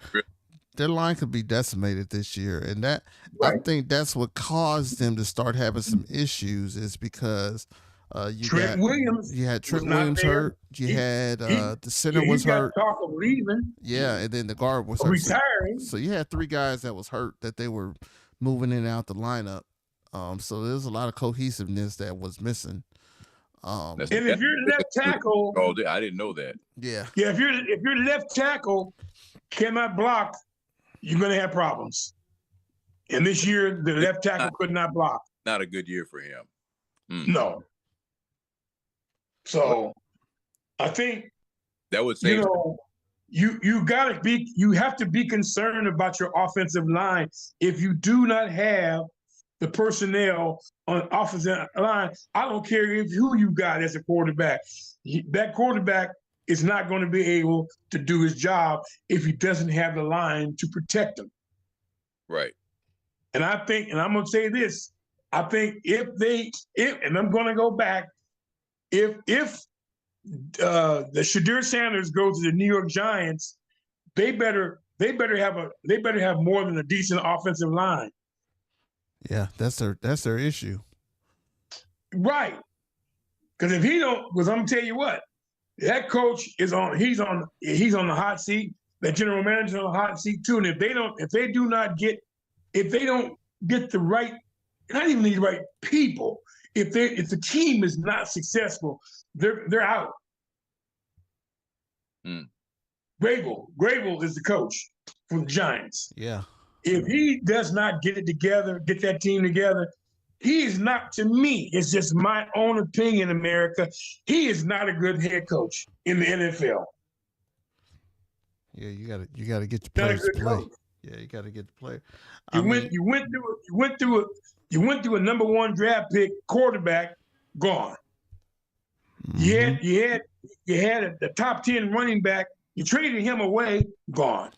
their line could be decimated this year, and that right. I think that's what caused them to start having some issues is because you had Trent Williams hurt. You had the center was hurt. Talk of leaving. Yeah, and then the guard was hurt. Retiring. So you had three guys that was hurt that they were moving in and out the lineup. So there's a lot of cohesiveness that was missing. And if you're the left tackle, I didn't know that. Yeah. If you're the left tackle, cannot block, you're going to have problems. And this year, the left tackle could not block. Not a good year for him. No. So I think that would say you have to be concerned about your offensive line. If you do not have the personnel on offensive line, I don't care who you got as a quarterback. That quarterback is not going to be able to do his job if he doesn't have the line to protect him. Right. And I think, and I'm going to say this, I think and I'm going to go back, if the Shadir Sanders goes to the New York Giants, they better have more than a decent offensive line. Yeah, that's their issue. Right. Because if he don't, because I'm gonna tell you what, that coach he's on the hot seat, that general manager on the hot seat too. And if they don't get the right, not even the right people, if the team is not successful, they're out. Grable is the coach for the Giants. Yeah. If he does not get it together, get that team together, he is not, to me, it's just my own opinion, America, he is not a good head coach in the NFL. Yeah, you gotta get your players to play. Coach. Yeah, you gotta get the player. You went through a number one draft pick quarterback, gone. Mm-hmm. You had the top 10 running back, you traded him away, gone.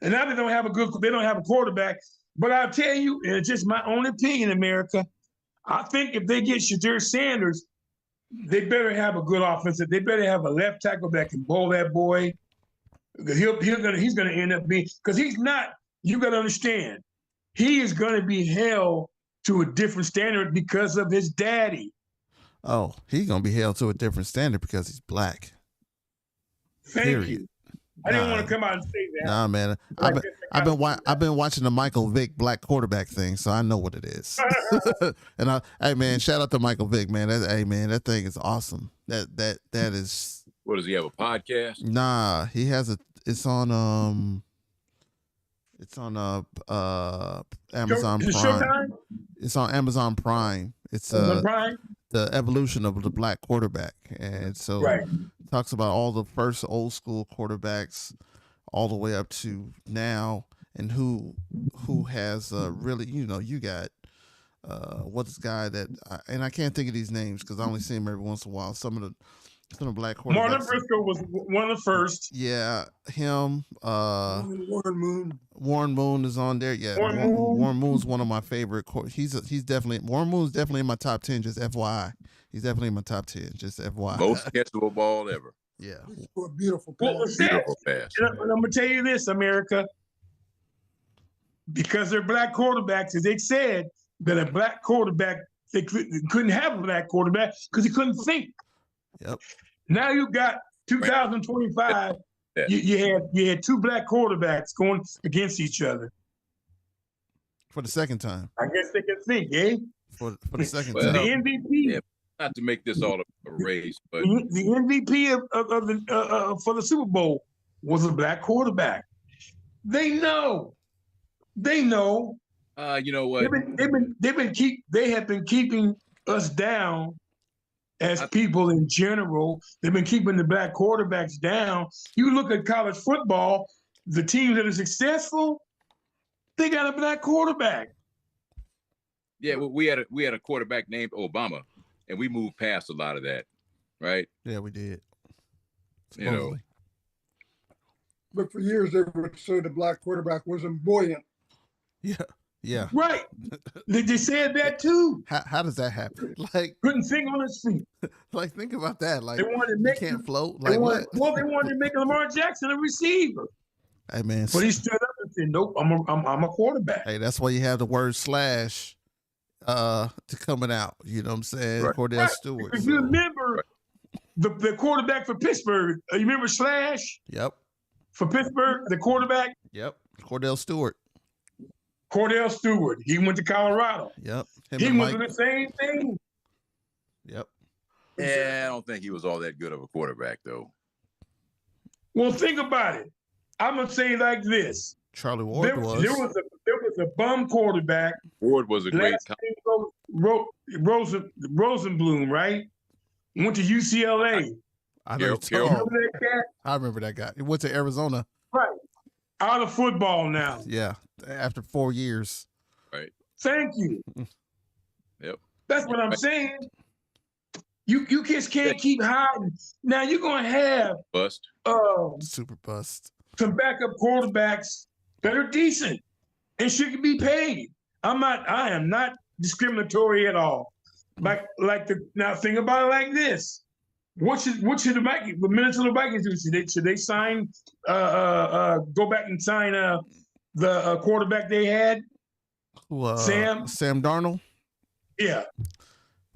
And now they don't have a quarterback. But I'll tell you, and it's just my own opinion, America, I think if they get Shadir Sanders, they better have a good offensive. They better have a left tackle that can bowl that boy. Because he's gonna end up being, because he's not, you gotta understand, he is gonna be held to a different standard because of his daddy. Oh, he's gonna be held to a different standard because he's black. Thank you. I didn't want to come out and say that. Nah, man. I've been watching the Michael Vick black quarterback thing, so I know what it is. And hey man, shout out to Michael Vick, man. That thing is awesome. That is. What does he have, a podcast? Nah, he has it's on Amazon Prime. It's on Amazon Prime. It's Prime? The evolution of the black quarterback, and so talks about all the first old school quarterbacks all the way up to now, and who has really, you got what's this guy that and I can't think of these names because I only see him every once in a while. Some of Some black quarterbacks. Marlon Briscoe was one of the first. Yeah, him. Warren Moon. Warren Moon is on there. Yeah, Warren Moon's one of my favorite. He's definitely Warren Moon's definitely in my top 10. Just FYI, he's definitely in my top 10. Just FYI. Most catchable ball ever. Yeah, a beautiful pass. Well, beautiful pass. And I'm gonna tell you this, America, because they're black quarterbacks, as they said that a black quarterback, they couldn't have a black quarterback because he couldn't think. Yep. Now you got 2025. Yeah. You had two black quarterbacks going against each other for the second time. I guess they can think, eh? For the second Well, time. The MVP. Yeah, not to make this all a race, but The MVP of the for the Super Bowl was a black quarterback. They know. You know what? They have been keeping us down as people in general. They've been keeping the black quarterbacks down. You look at college football, the teams that are successful, they got a black quarterback. Yeah, well, we had a quarterback named Obama, and we moved past a lot of that, right? Yeah, we did. You know. But for years they would say the black quarterback wasn't buoyant. Yeah. Right. They said that too. How does that happen? Like, couldn't think on his feet. Like, think about that. Like, they wanted to make can't float. Like, what? Well, they wanted to make Lamar Jackson a receiver. Hey man, but he stood up and said, "Nope, I'm a quarterback." Hey, that's why you have the word slash to coming out. You know what I'm saying? Right. Cordell Stewart. If you remember the quarterback for Pittsburgh, you remember Slash? Yep. For Pittsburgh, the quarterback? Yep. Cordell Stewart. He went to Colorado. Yep. He went through the same thing. Yep. Yeah, I don't think he was all that good of a quarterback, though. Well, think about it. I'm gonna say like this. Charlie Ward there was a bum quarterback. Ward was a great. Rosenblum, right? Went to UCLA. I remember that guy. He went to Arizona. Right. Out of football now. Yeah. After 4 years. Right. Thank you. Yep. That's what I'm saying. You kids can't keep hiding. Now you're gonna have super bust. Some backup quarterbacks that are decent and should be paid. I am not discriminatory at all. Now think about it like this. What should the Minnesota Vikings do? Should they sign go back and sign the quarterback they had? Sam Darnold? Yeah.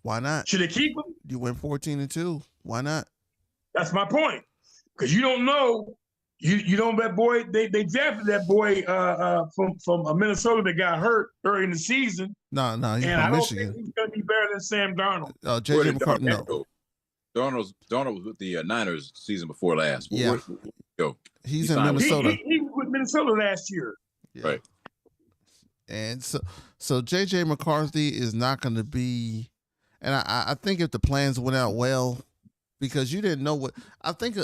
Why not? Should they keep him? You went 14-2. Why not? That's my point. Because you don't know. You know that boy. They drafted that boy from Minnesota that got hurt early in the season. No, he's and from I Michigan. don't think he's going to be better than Sam Darnold. JJ McCarthy. No. Darnold was with the Niners season before last. Yeah. He's in Minnesota. He was with Minnesota last year. Yeah. Right. And so JJ McCarthy is not going to be. And I think if the plans went out well, because you didn't know what I think.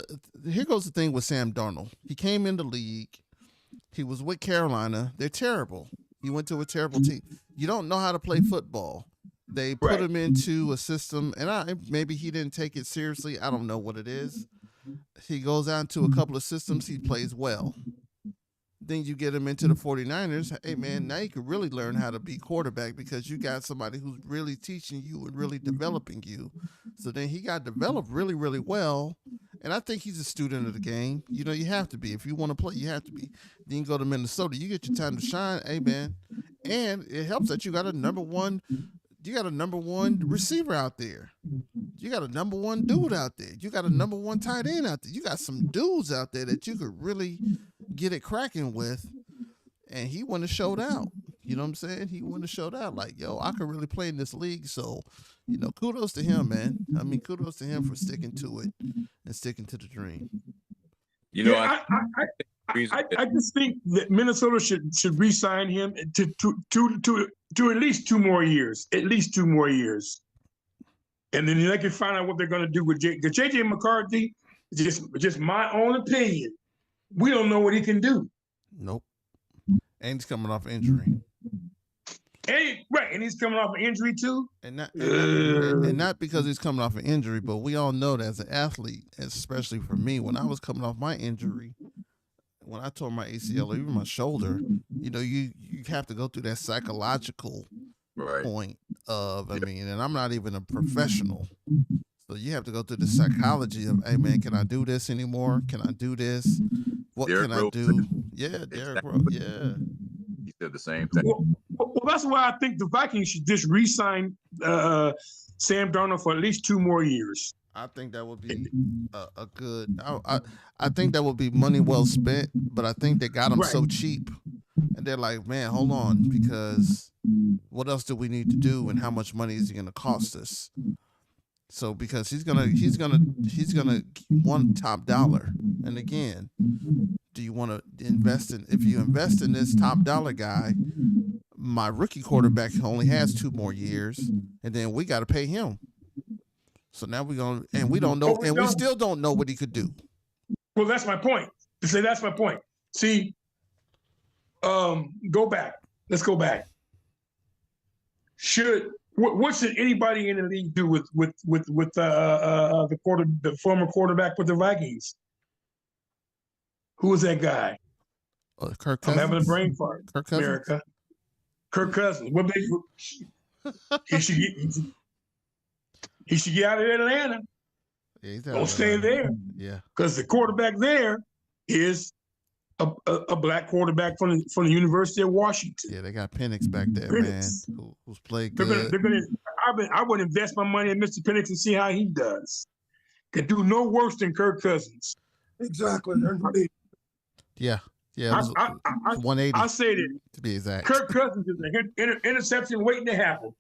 Here goes the thing with Sam Darnold. He came in the league. He was with Carolina. They're terrible. He went to a terrible team. You don't know how to play football. They put him into a system, and maybe he didn't take it seriously. I don't know what it is. He goes out to a couple of systems. He plays well. Then you get him into the 49ers. Hey, man, now you can really learn how to be quarterback because you got somebody who's really teaching you and really developing you. So then he got developed really, really well. And I think he's a student of the game. You know, you have to be. If you want to play, you have to be. Then you go to Minnesota. You get your time to shine. Hey, man. And it helps that you got a number one receiver out there. You got a number one dude out there. You got a number one tight end out there. You got some dudes out there that you could really get it cracking with. And he wouldn't have showed out. You know what I'm saying? He wouldn't have showed out like, yo, I could really play in this league. So, you know, kudos to him, man. I mean, kudos to him for sticking to it and sticking to the dream. You know, I just think that Minnesota should re-sign him to at least 2 more years. At least 2 more years. And then they can find out what they're going to do with JJ McCarthy. Just my own opinion. We don't know what he can do. Nope. And he's coming off injury. and he's coming off an injury too. And not because he's coming off an injury, but we all know that as an athlete, especially for me, when I was coming off my injury, when I tore my ACL or even my shoulder, you have to go through that psychological point of, and I'm not even a professional. So you have to go through the psychology of, hey man, can I do this anymore? Can I do this? What Derrick can I do? Yeah, Derrick Rose. Yeah. He said the same thing. Well, that's why I think the Vikings should just re-sign Sam Darnold for at least 2 more years. I think that would be a good. I think that would be money well spent, but I think they got him so cheap, and they're like, man, hold on, because what else do we need to do, and how much money is he going to cost us? So because he's gonna want top dollar, and again, do you want to invest in? If you invest in this top dollar guy, my rookie quarterback only has 2 more years, and then we got to pay him. So now we don't know, and we still don't know what he could do. Well, that's my point. That's my point. See, go back. Let's go back. What should anybody in the league do with the former quarterback with the Vikings? Who was that guy? Kirk Cousins. I'm having a brain fart. Kirk Cousins. America. Kirk Cousins. What he should get out of Atlanta. Yeah, don't stay there. Yeah. Because the quarterback there is a black quarterback from the University of Washington. Yeah, they got Penix back there, man, who's played good. I would invest my money in Mr. Penix and see how he does. Could do no worse than Kirk Cousins. Exactly. Yeah. Yeah, it was 180. I say that to be exact. Kirk Cousins is an interception waiting to happen.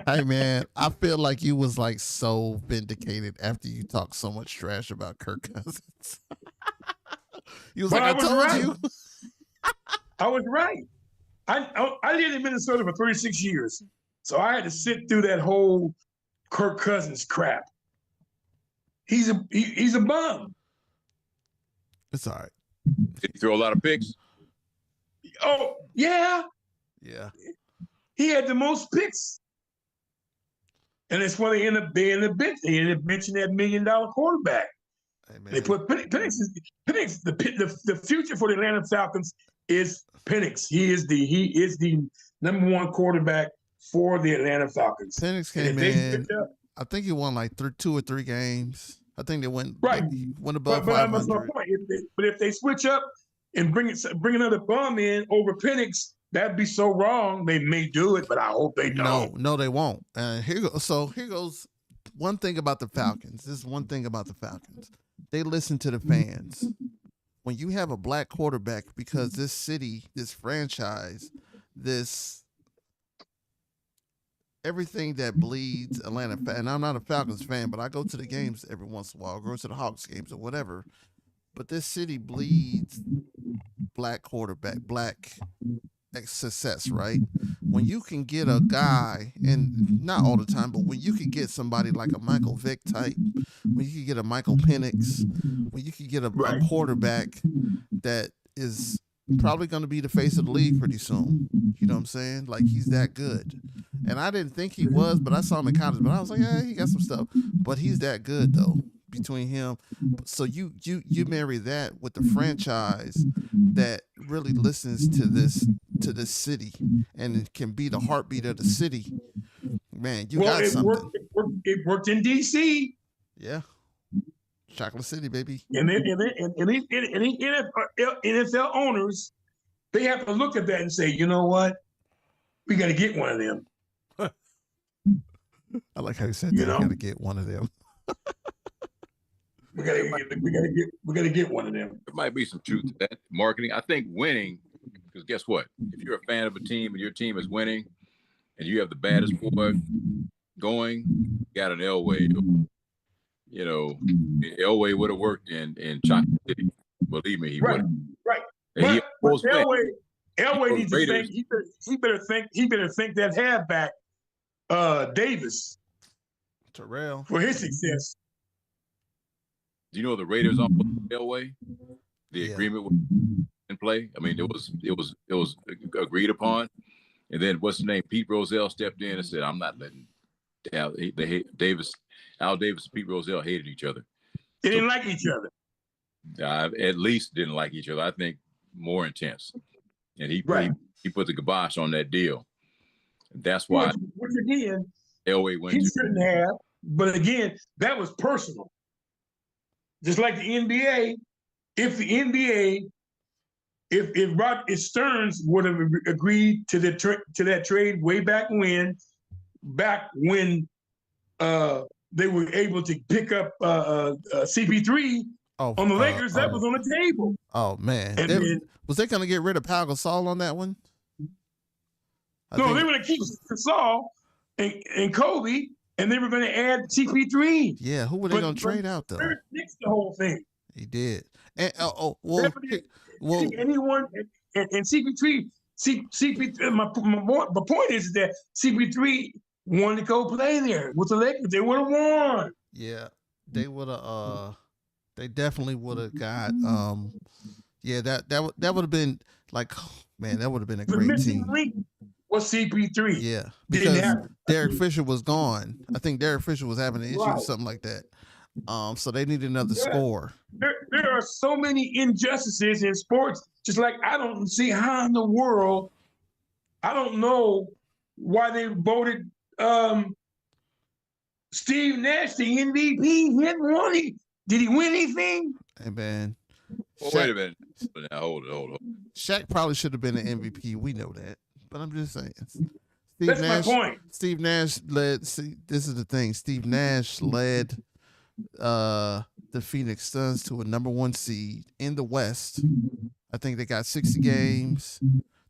Hey man, I feel like you was like so vindicated after you talked so much trash about Kirk Cousins. You was I told you. I was right. I lived in Minnesota for 36 years, so I had to sit through that whole Kirk Cousins crap. He's a bum. It's all right. Did he throw a lot of picks? Oh, yeah. Yeah. He had the most picks. And that's why they end up being the bench. They ended up benching that $1 million quarterback. Hey, they put Penix. The future for the Atlanta Falcons is Penix. He is the number 1 quarterback for the Atlanta Falcons. Penix came in. I think he won like 2 or 3 games. I think they went above 500. But if they switch up and bring another bum in over Penix, that'd be so wrong. They may do it, but I hope they don't. No, they won't. And here goes one thing about the Falcons. This is one thing about the Falcons. They listen to the fans. When you have a black quarterback, because this city, this franchise, this everything that bleeds Atlanta, and I'm not a Falcons fan, but I go to the games every once in a while. I go to the Hawks games or whatever. But this city bleeds black quarterback, black success, right? When you can get a guy, and not all the time, but when you can get somebody like a Michael Vick type, when you can get a Michael Penix, when you can get a quarterback that is probably going to be the face of the league pretty soon. You know what I'm saying? Like, he's that good. And I didn't think he was, but I saw him in college. But I was like, yeah, he got some stuff. But he's that good, though, between him. So you marry that with the franchise that really listens to this city and can be the heartbeat of the city. Man, you got something. It worked in D.C. Yeah. Chocolate City, baby. And these NFL owners, they have to look at that and say, you know what? We got to get one of them. I like how you said that. You got to get one of them. We got to get one of them. There might be some truth to that. Marketing. I think winning, because guess what? If you're a fan of a team and your team is winning, and you have the baddest boy going, you got an Elway. You know, Elway would have worked in Chocolate City. Believe me, he would. Right. And but Elway needs to think. He better think that halfback, Davis, Terrell, for his success. Do you know the Raiders on Elway? The agreement was in play. I mean, it was agreed upon. And then what's his name? Pete Rozelle stepped in and said, "I'm not letting Al Davis and Pete Rozelle hated each other. They didn't like each other. At least didn't like each other. I think more intense. And he put the kibosh on that deal. That's why. Which again, Elway went. He shouldn't have. But again, that was personal. Just like the NBA, if Stearns would have agreed to that trade way back when they were able to pick up CP3 on the Lakers, that was on the table. Oh man, was they going to get rid of Pau Gasol on that one? They were going to keep Gasol and Kobe, and they were going to add CP3. Yeah, who were they going to trade out though? Fixed the whole thing. He did. And anyone and CP3. CP3. My point is that CP3 wanted to go play there with the Lakers. They would have won. Yeah, they would have. They definitely would have got. Yeah, that would have been like, man, that would have been a great team. Was CP3? Yeah, because Derek Fisher was gone. I think Derek Fisher was having an issue or something like that. So they needed another scorer. There are so many injustices in sports. Just like I don't see how in the world, I don't know why they voted Steve Nash the MVP. He hadn't won it. Did he win anything? Hey man. Well, wait a minute. Now, hold on. Shaq probably should have been an MVP. We know that. But I'm just saying. That's my point. Steve Nash led. See, this is the thing. Steve Nash led the Phoenix Suns to a #1 seed in the West. I think they got 60 games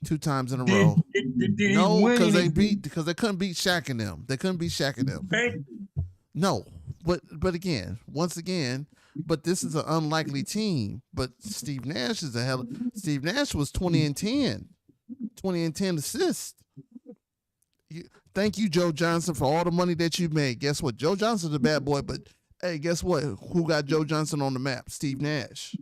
2 times in a row. No, because they couldn't beat Shaq and them. They couldn't beat Shaq and them. No, but again, once again, but this is an unlikely team. But Steve Nash is Steve Nash was 20 and 10 assists. Thank you, Joe Johnson, for all the money that you made. Guess what? Joe Johnson's a bad boy, but hey, guess what? Who got Joe Johnson on the map? Steve Nash.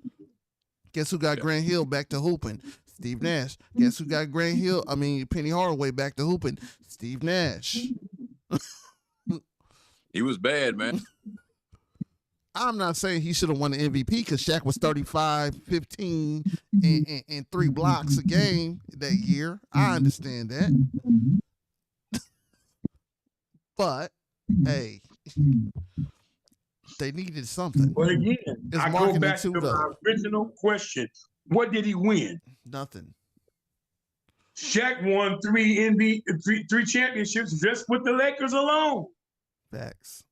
Guess who got Grant Hill back to hooping? Steve Nash. Guess who got Penny Hardaway back to hooping? Steve Nash. He was bad, man. I'm not saying he should have won the MVP because Shaq was 35, 15, and 3 blocks a game that year. I understand that. But, hey, they needed something. But again, I go back to my original question. What did he win? Nothing. Shaq won 3 championships just with the Lakers alone. Facts.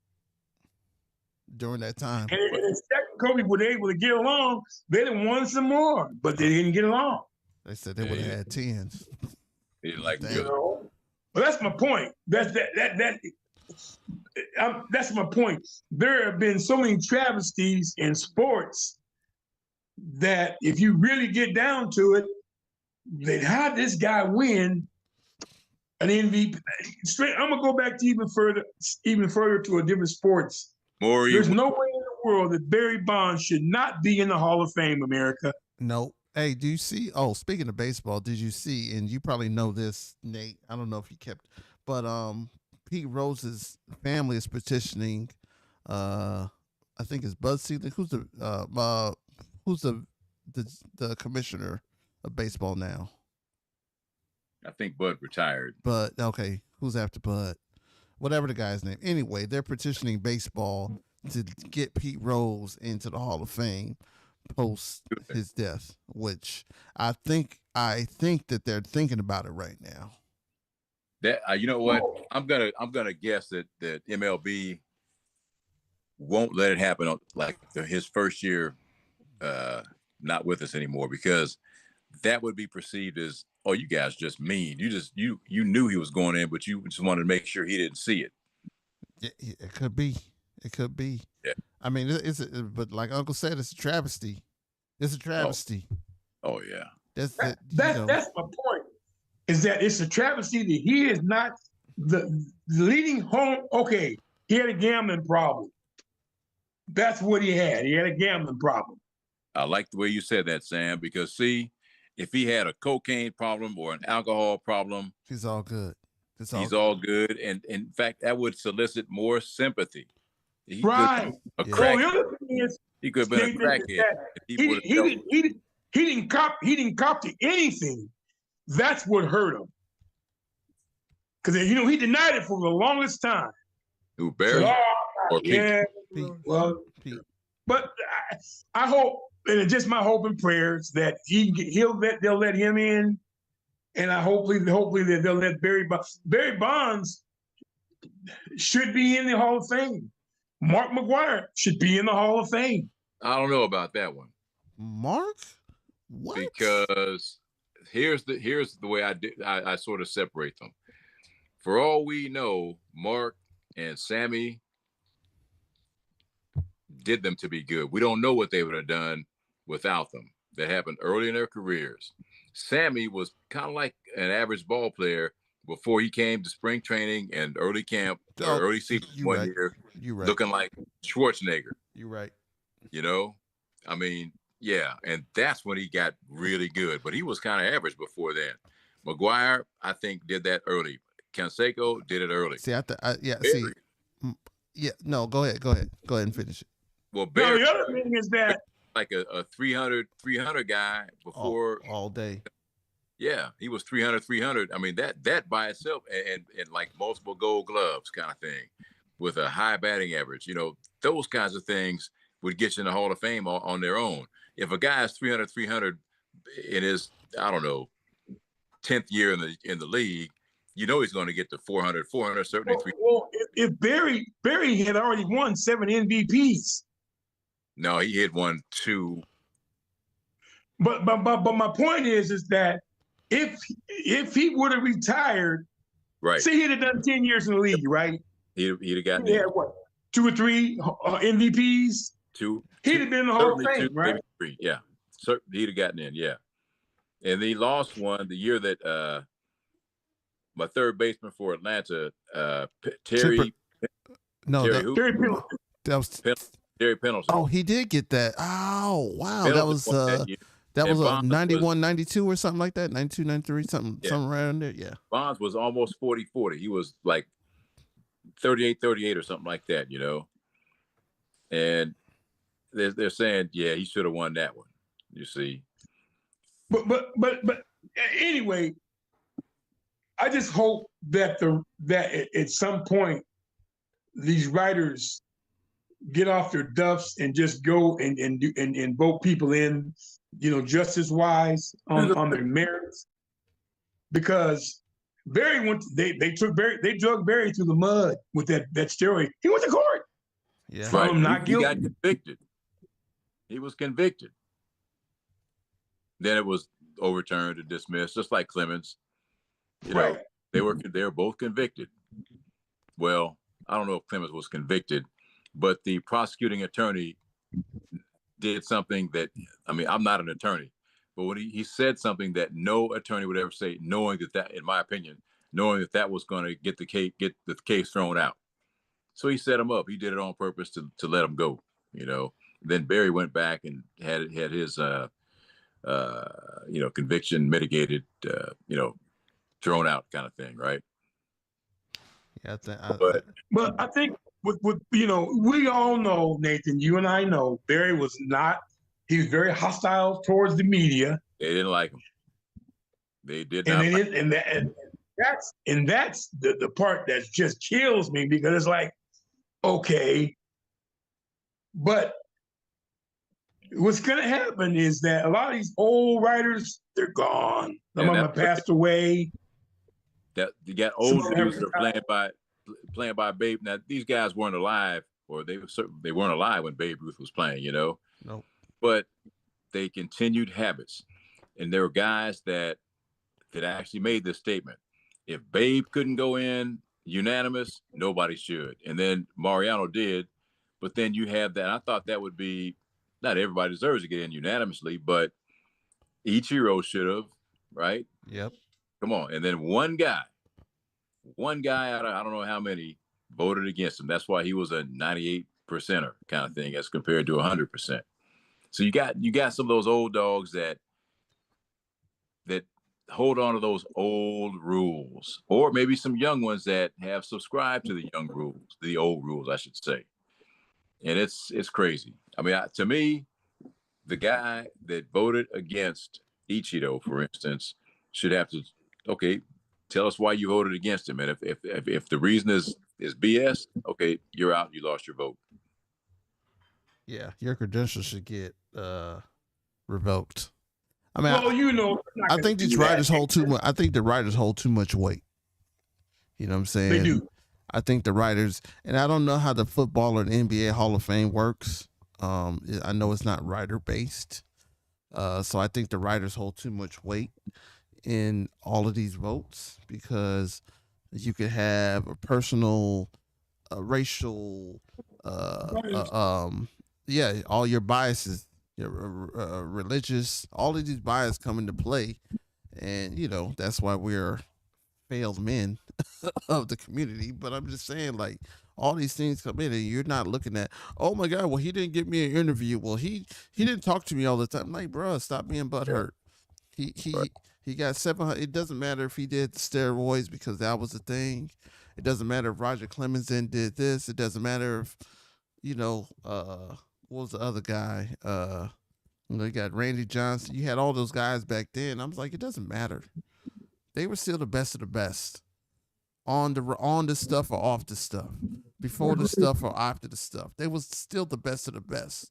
During that time. And if Shaq and Kobe were able to get along, they'd have won some more, but they didn't get along. They said they would have had 10s. They didn't like the other. Well, that's my point. That's my point. There have been so many travesties in sports that if you really get down to it, then how did this guy win an MVP? I'm gonna go back to even further to a different sports. There's no way in the world that Barry Bonds should not be in the Hall of Fame, America. No. Hey, do you see? Oh, speaking of baseball, did you see? And you probably know this, Nate. I don't know if you kept, but Pete Rose's family is petitioning. I think it's Bud Selig. Who's the commissioner of baseball now? I think Bud retired. Bud, okay. Who's after Bud? Whatever the guy's name. Anyway, they're petitioning baseball to get Pete Rose into the Hall of Fame post his death, which I think that they're thinking about it right now. That you know what? I'm gonna guess that MLB won't let it happen on like his first year not with us anymore, because that would be perceived as, oh, you guys just mean. You knew he was going in, but you just wanted to make sure he didn't see it. It could be. It could be. Yeah. I mean, but like Uncle said, it's a travesty. It's a travesty. Oh yeah. That's my point. Is that it's a travesty that he is not the leading home. Okay, he had a gambling problem. That's what he had. He had a gambling problem. I like the way you said that, Sam, because see, if he had a cocaine problem or an alcohol problem, he's all good. He's all good. And in fact, that would solicit more sympathy. He could have been a crackhead. He could have been a crackhead. He didn't cop to anything. That's what hurt him. Because he denied it for the longest time. Who, Barry? Or Pete? Yeah. Pete. Well, Pete. But I hope, and it's just my hope and prayers that they'll let him in, and hopefully that they'll let Barry Bonds. Barry Bonds should be in the Hall of Fame. Mark McGwire should be in the Hall of Fame. I don't know about that one. Mark? What? Because here's the way I sort of separate them. For all we know, Mark and Sammy did them to be good. We don't know what they would have done without them. That happened early in their careers. Sammy was kind of like an average ball player before he came to spring training and early camp, or early season one year, looking like Schwarzenegger. You're right. I mean, yeah, and that's when he got really good. But he was kind of average before then. McGwire, I think, did that early. Canseco did it early. See, no, go ahead and finish it. Well, Barry, the other thing is that like a 300 guy before all day. Yeah, he was 300. I mean, that by itself, and like multiple gold gloves kind of thing, with a high batting average. Those kinds of things would get you in the Hall of Fame on their own. If a guy is 300 in his, I don't know, 10th year in the league, he's going to get to 400, certainly. Well, if Barry had already won 7 MVPs. No, he had won 2. But my point is that if he would have retired, right? Say he'd have done 10 years in the league, right? He'd have gotten. He had what, 2 or 3 MVPs? 2. He'd have been in the Hall of Fame, 2, right? Maybe 3. Yeah, he'd have gotten in. Yeah, and he lost one the year that my third baseman for Atlanta, Terry. Terry Pendleton. Oh, he did get that. Oh, wow. That was 91, 92 or something like that. 92, 93, something around there. Yeah. Bonds was almost 40. He was like 38 or something like that, And they're saying, yeah, he should have won that one. You see. But anyway, I just hope that at some point these writers get off their duffs and just go and vote people in, justice wise on their merits. Because Barry they drug Barry through the mud with that steroid. He went to court. Yeah. Right. Not guilty. He got convicted. He was convicted. Then it was overturned and dismissed, just like Clemens. Right. They were both convicted. Well, I don't know if Clemens was convicted, but the prosecuting attorney did something that, I mean, I'm not an attorney, but when he said something that no attorney would ever say, knowing that, in my opinion, knowing that was going to get the case thrown out. So he set him up. He did it on purpose to let him go, Then Barry went back and had his, conviction mitigated, thrown out kind of thing, right? Yeah, but I think with we all know, Nathan, you and I know, Barry was very hostile towards the media. They didn't like him. They did not. And that's the part that just kills me, because it's like, okay, but what's going to happen is that a lot of these old writers, they're gone. Some of them have passed away. That you got old dudes that are playing by Babe. Now these guys weren't alive, or they weren't alive when Babe Ruth was playing, Nope. But they continued habits, and there were guys that actually made this statement: if Babe couldn't go in unanimous, nobody should. And then Mariano did, but then you have that. I thought that would be, not everybody deserves to get in unanimously, but Ichiro should have, right? Yep. Come on. And then one guy out of I don't know how many voted against him. That's why he was a 98%er kind of thing as compared to 100%. So you got some of those old dogs that that hold on to those old rules, or maybe some young ones that have subscribed to the old rules, I should say. And it's crazy. I mean, to me, the guy that voted against Ichido, for instance, should have to, okay, tell us why you voted against him. And if the reason is BS, okay, you're out. You lost your vote. Yeah, your credentials should get revoked. I mean, well, I think these writers hold too much. I think the writers hold too much weight. You know what I'm saying? They do. I think the writers, and I don't know how the football or the NBA Hall of Fame works. I know it's not writer based. So I think the writers hold too much weight in all of these votes, because you could have a personal, racial, all your biases, your religious, all of these biases come into play. And, that's why we're failed men of the community. But I'm just saying, like, all these things come in, and you're not looking at, oh my God, well, he didn't give me an interview. Well, he didn't talk to me all the time. Like, bro, stop being butthurt. He got 700. It doesn't matter if he did steroids, because that was the thing. It doesn't matter if Roger Clemens then did this. It doesn't matter if, what was the other guy? You got Randy Johnson. You had all those guys back then. I was like, it doesn't matter. They were still the best of the best on the stuff or off the stuff, before the stuff or after the stuff. They was still the best of the best.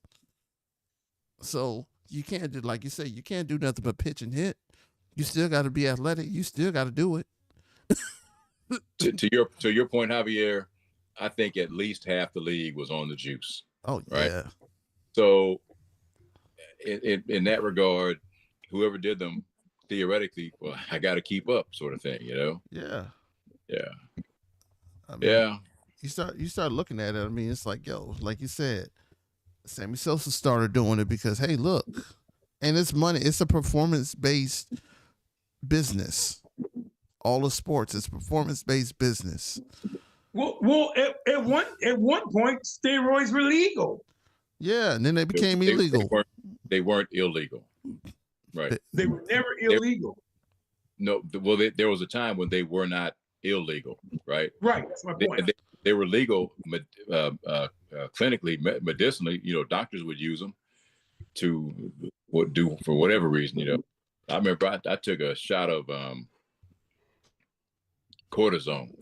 So you can't do, like you say, you can't do nothing but pitch and hit. You still got to be athletic. You still got to do it. to your point, Javier, I think at least half the league was on the juice. Oh, right? Yeah. So in that regard, whoever did them, theoretically, well, I got to keep up, sort of thing, Yeah. Yeah. I mean, You start looking at it. I mean, it's like, yo, like you said, Sammy Sosa started doing it because, hey, look, and it's money. It's a performance-based business. All of sports, it's performance-based business. Well, at one point, steroids were legal. Yeah, and then they became illegal. They weren't illegal, right? They were never illegal. Well, there was a time when they were not illegal, right? Right, that's my point. They were legal clinically, medicinally. Doctors would use them to do for whatever reason. I remember I took a shot of cortisone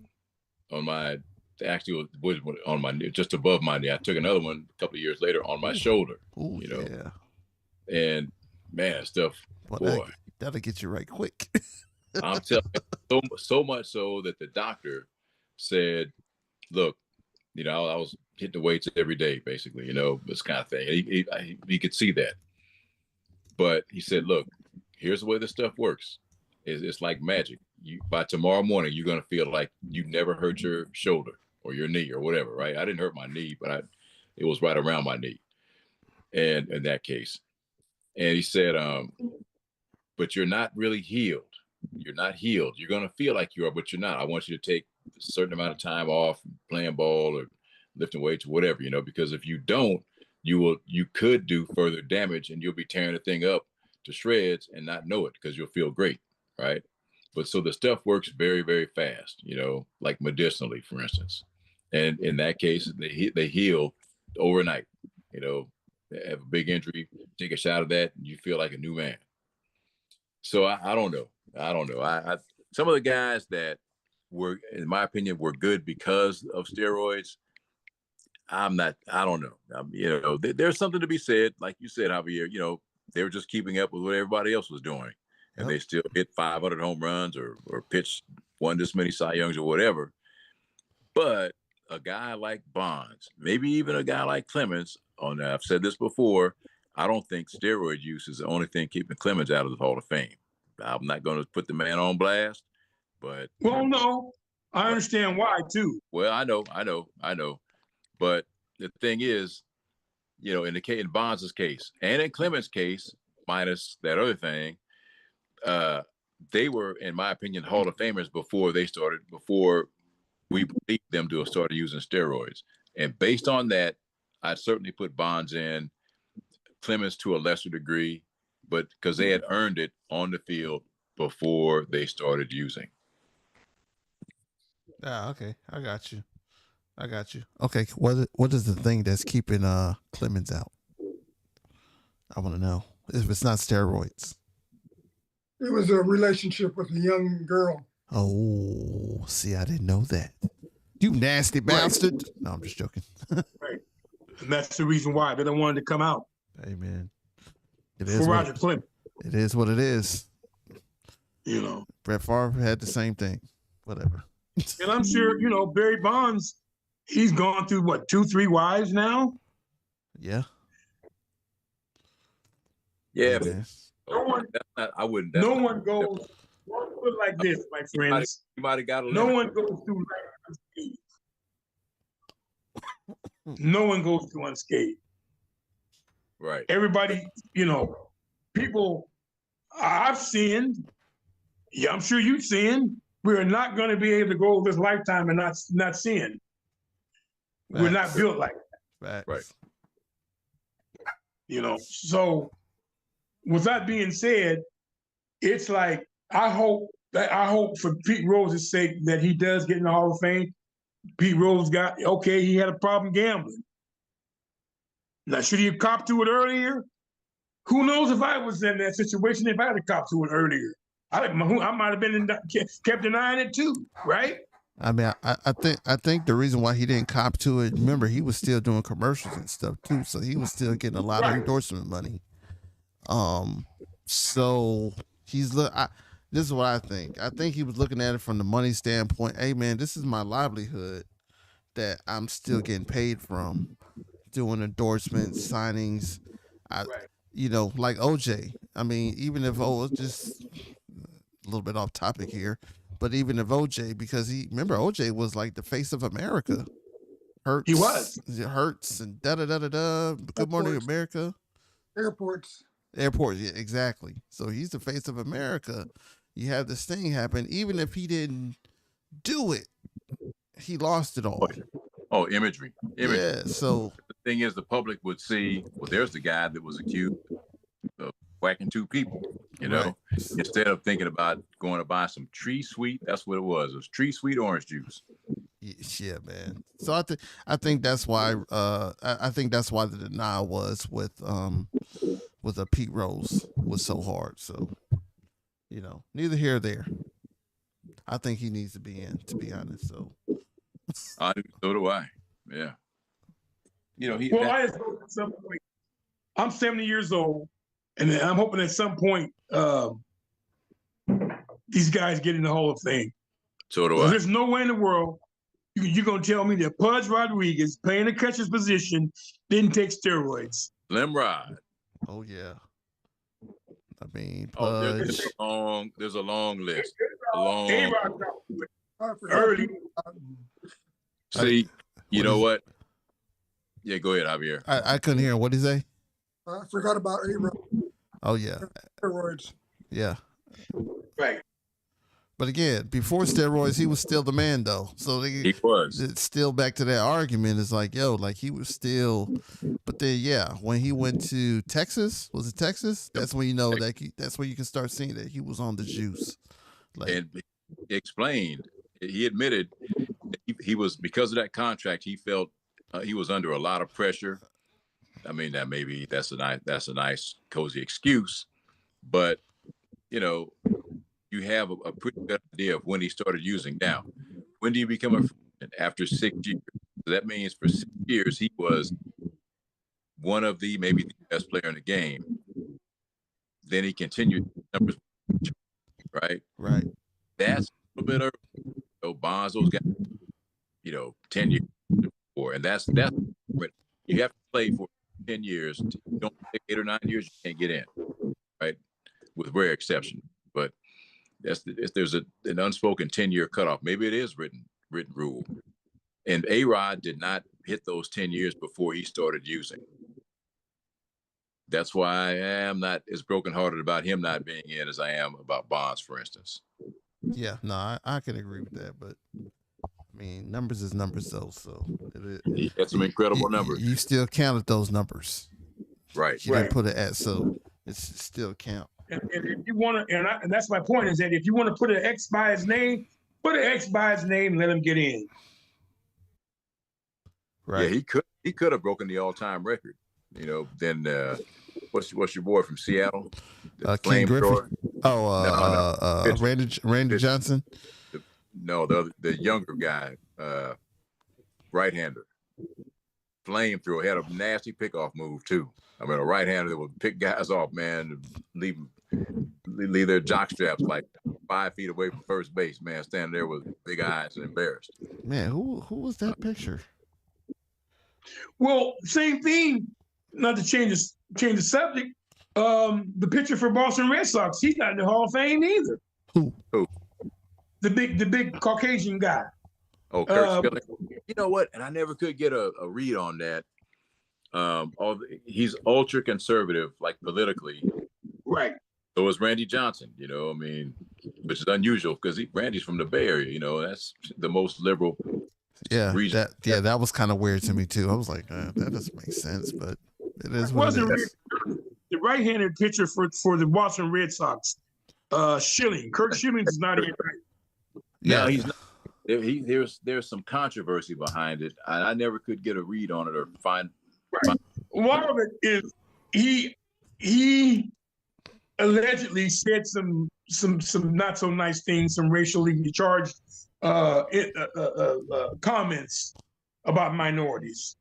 on my, actually was on my, just above my knee. I took another one a couple of years later on my shoulder. Ooh, yeah. And man, stuff, boy, that'll get you right quick. I'm telling you, so much so that the doctor said, look, I was hitting the weights every day, basically, this kind of thing. He could see that. But he said, look, here's the way this stuff works. It's like magic. By tomorrow morning, you're going to feel like you never hurt your shoulder or your knee or whatever, right? I didn't hurt my knee, but it was right around my knee. And in that case. And he said, but you're not really healed. You're not healed. You're going to feel like you are, but you're not. I want you to take a certain amount of time off playing ball or lifting weights or whatever, because if you don't, you could do further damage, and you'll be tearing the thing up to shreds and not know it, because you'll feel great, right? But so the stuff works very, very fast, like medicinally, for instance. And in that case, they heal overnight. They have a big injury, take a shot of that, and you feel like a new man. So I don't know. Some of the guys that were, in my opinion, were good because of steroids. I don't know. There's something to be said, like you said, Javier. They were just keeping up with what everybody else was doing, and they still hit 500 home runs or pitched won this many Cy Youngs or whatever. But a guy like Bonds, maybe even a guy like Clemens, I've said this before, I don't think steroid use is the only thing keeping Clemens out of the Hall of Fame. I'm not going to put the man on blast, but no, I understand why too. Well, I know, but the thing is, in Bonds' case and in Clemens' case, minus that other thing, they were, in my opinion, Hall of Famers before we believed them to have started using steroids. And based on that, I'd certainly put Bonds in, Clemens to a lesser degree, but because they had earned it on the field before they started using. Ah, okay. I got you. Okay, what is the thing that's keeping Clemens out? I want to know if it's not steroids. It was a relationship with a young girl. Oh, see, I didn't know that. You nasty bastard. Right. No, I'm just joking. Right. And that's the reason why they don't want it to come out. Hey, man. It is for Roger Clemens. It is what it is. You know. Brett Favre had the same thing. Whatever. And I'm sure, Barry Bonds, he's gone through, 2-3 wives now? Yeah. Yeah. No one, I wouldn't. No one goes, put it like this, my friends. You might have got a limit. No one goes through life unscathed. No one goes through unscathed. Right. Everybody, people, I've sinned. Yeah, I'm sure you've sinned. We're not going to be able to go this lifetime and not sin. Right. We're not built like that. Right. So with that being said, it's like I hope for Pete Rose's sake that he does get in the Hall of Fame. Pete Rose he had a problem gambling. Now, should he have copped to it earlier? Who knows if I was in that situation if I had to cop to it earlier. I might have been kept denying it too, right? I mean, I think the reason why he didn't cop to it, remember, he was still doing commercials and stuff too, so he was still getting a lot of endorsement money. So this is what I think. I think he was looking at it from the money standpoint. Hey, man, this is my livelihood that I'm still getting paid from, doing endorsements, signings. Like OJ. I mean, even if just a little bit off topic here, but even if OJ, because OJ was like the face of America. Hurts. He was. Hurts and da-da-da-da-da. Good Morning America. Airports, yeah, exactly. So he's the face of America. You have this thing happen. Even if he didn't do it, he lost it all. Oh, imagery. Yeah, so. The thing is, the public would see, well, there's the guy that was accused of whacking two people, right. Instead of thinking about going to buy some Tree Sweet. That's what it was. It was Tree Sweet orange juice. Yeah, man. So I think that's why I think that's why the denial was with a Pete Rose was so hard. So neither here or there. I think he needs to be in, to be honest. So so do I. Yeah. I just hope at some point, I'm 70 years old, and I'm hoping at some point these guys get in the Hall of Fame. So do I. There's no way in the world you're going to tell me that Pudge Rodriguez, playing the catcher's position, didn't take steroids. Slim Rod. Oh, yeah. I mean, Pudge. There's a long list. Early. See, you know what? Yeah, go ahead, Javier. I couldn't hear him. What did he say? I forgot about A-Rod. Oh, yeah. Steroids. Yeah. Right. But again, before steroids, he was still the man, though. So he was. It's still back to that argument. It's like, he was still. But then, when he went to Texas, was it Texas? That's when that's when you can start seeing that he was on the juice. And he explained, he admitted he was, because of that contract, he felt he was under a lot of pressure. I mean, that's a nice cozy excuse, but you have a pretty good idea of when he started using. Now, when do you become a free agent? After 6 years. So that means for 6 years he was one of maybe the best player in the game. Then he continued numbers, right? Right. That's a little bit early. So Bonds, those guys, 10 years before, and that's you have to play for 10 years. You don't play 8 or 9 years, you can't get in, right? With rare exception, but there's an unspoken 10-year cutoff. Maybe it is written rule. And A-Rod did not hit those 10 years before he started using. That's why I am not as brokenhearted about him not being in as I am about Bonds, for instance. Yeah, no, I can agree with that, but I mean, numbers is numbers, though. So he had some incredible numbers. You still counted those numbers, right? You didn't put it at, so it's still count. And if you want to, and that's my point, is that if you want to put an X by his name, put an X by his name and let him get in. Right. Yeah, he could have broken the all-time record. You know, then what's your boy from Seattle? Ken Griffey. No. Randy Johnson. The younger guy, right-hander. Flamethrower had a nasty pickoff move too. I mean, a right-hander that would pick guys off, man, and leave their jock straps like 5 feet away from first base, man, standing there with big eyes and embarrassed. Man, who was that picture? Well, same thing. Not to change the subject. The pitcher for Boston Red Sox, he's not in the Hall of Fame either. Who? The big Caucasian guy. Oh, Kurt Schilling. You know what? And I never could get a read on that. He's ultra conservative, like politically. Right. So is Randy Johnson, you know, I mean, which is unusual because Randy's from the Bay Area, you know, that's the most liberal region. That was kind of weird to me too. I was like, that doesn't make sense, but it is what it is. The right-handed pitcher for the Boston Red Sox, Schilling. Kurt Schilling is not in. Yeah, he's not. There's some controversy behind it. I never could get a read on it or find. One of it is he allegedly said some not so nice things, some racially charged comments about minorities.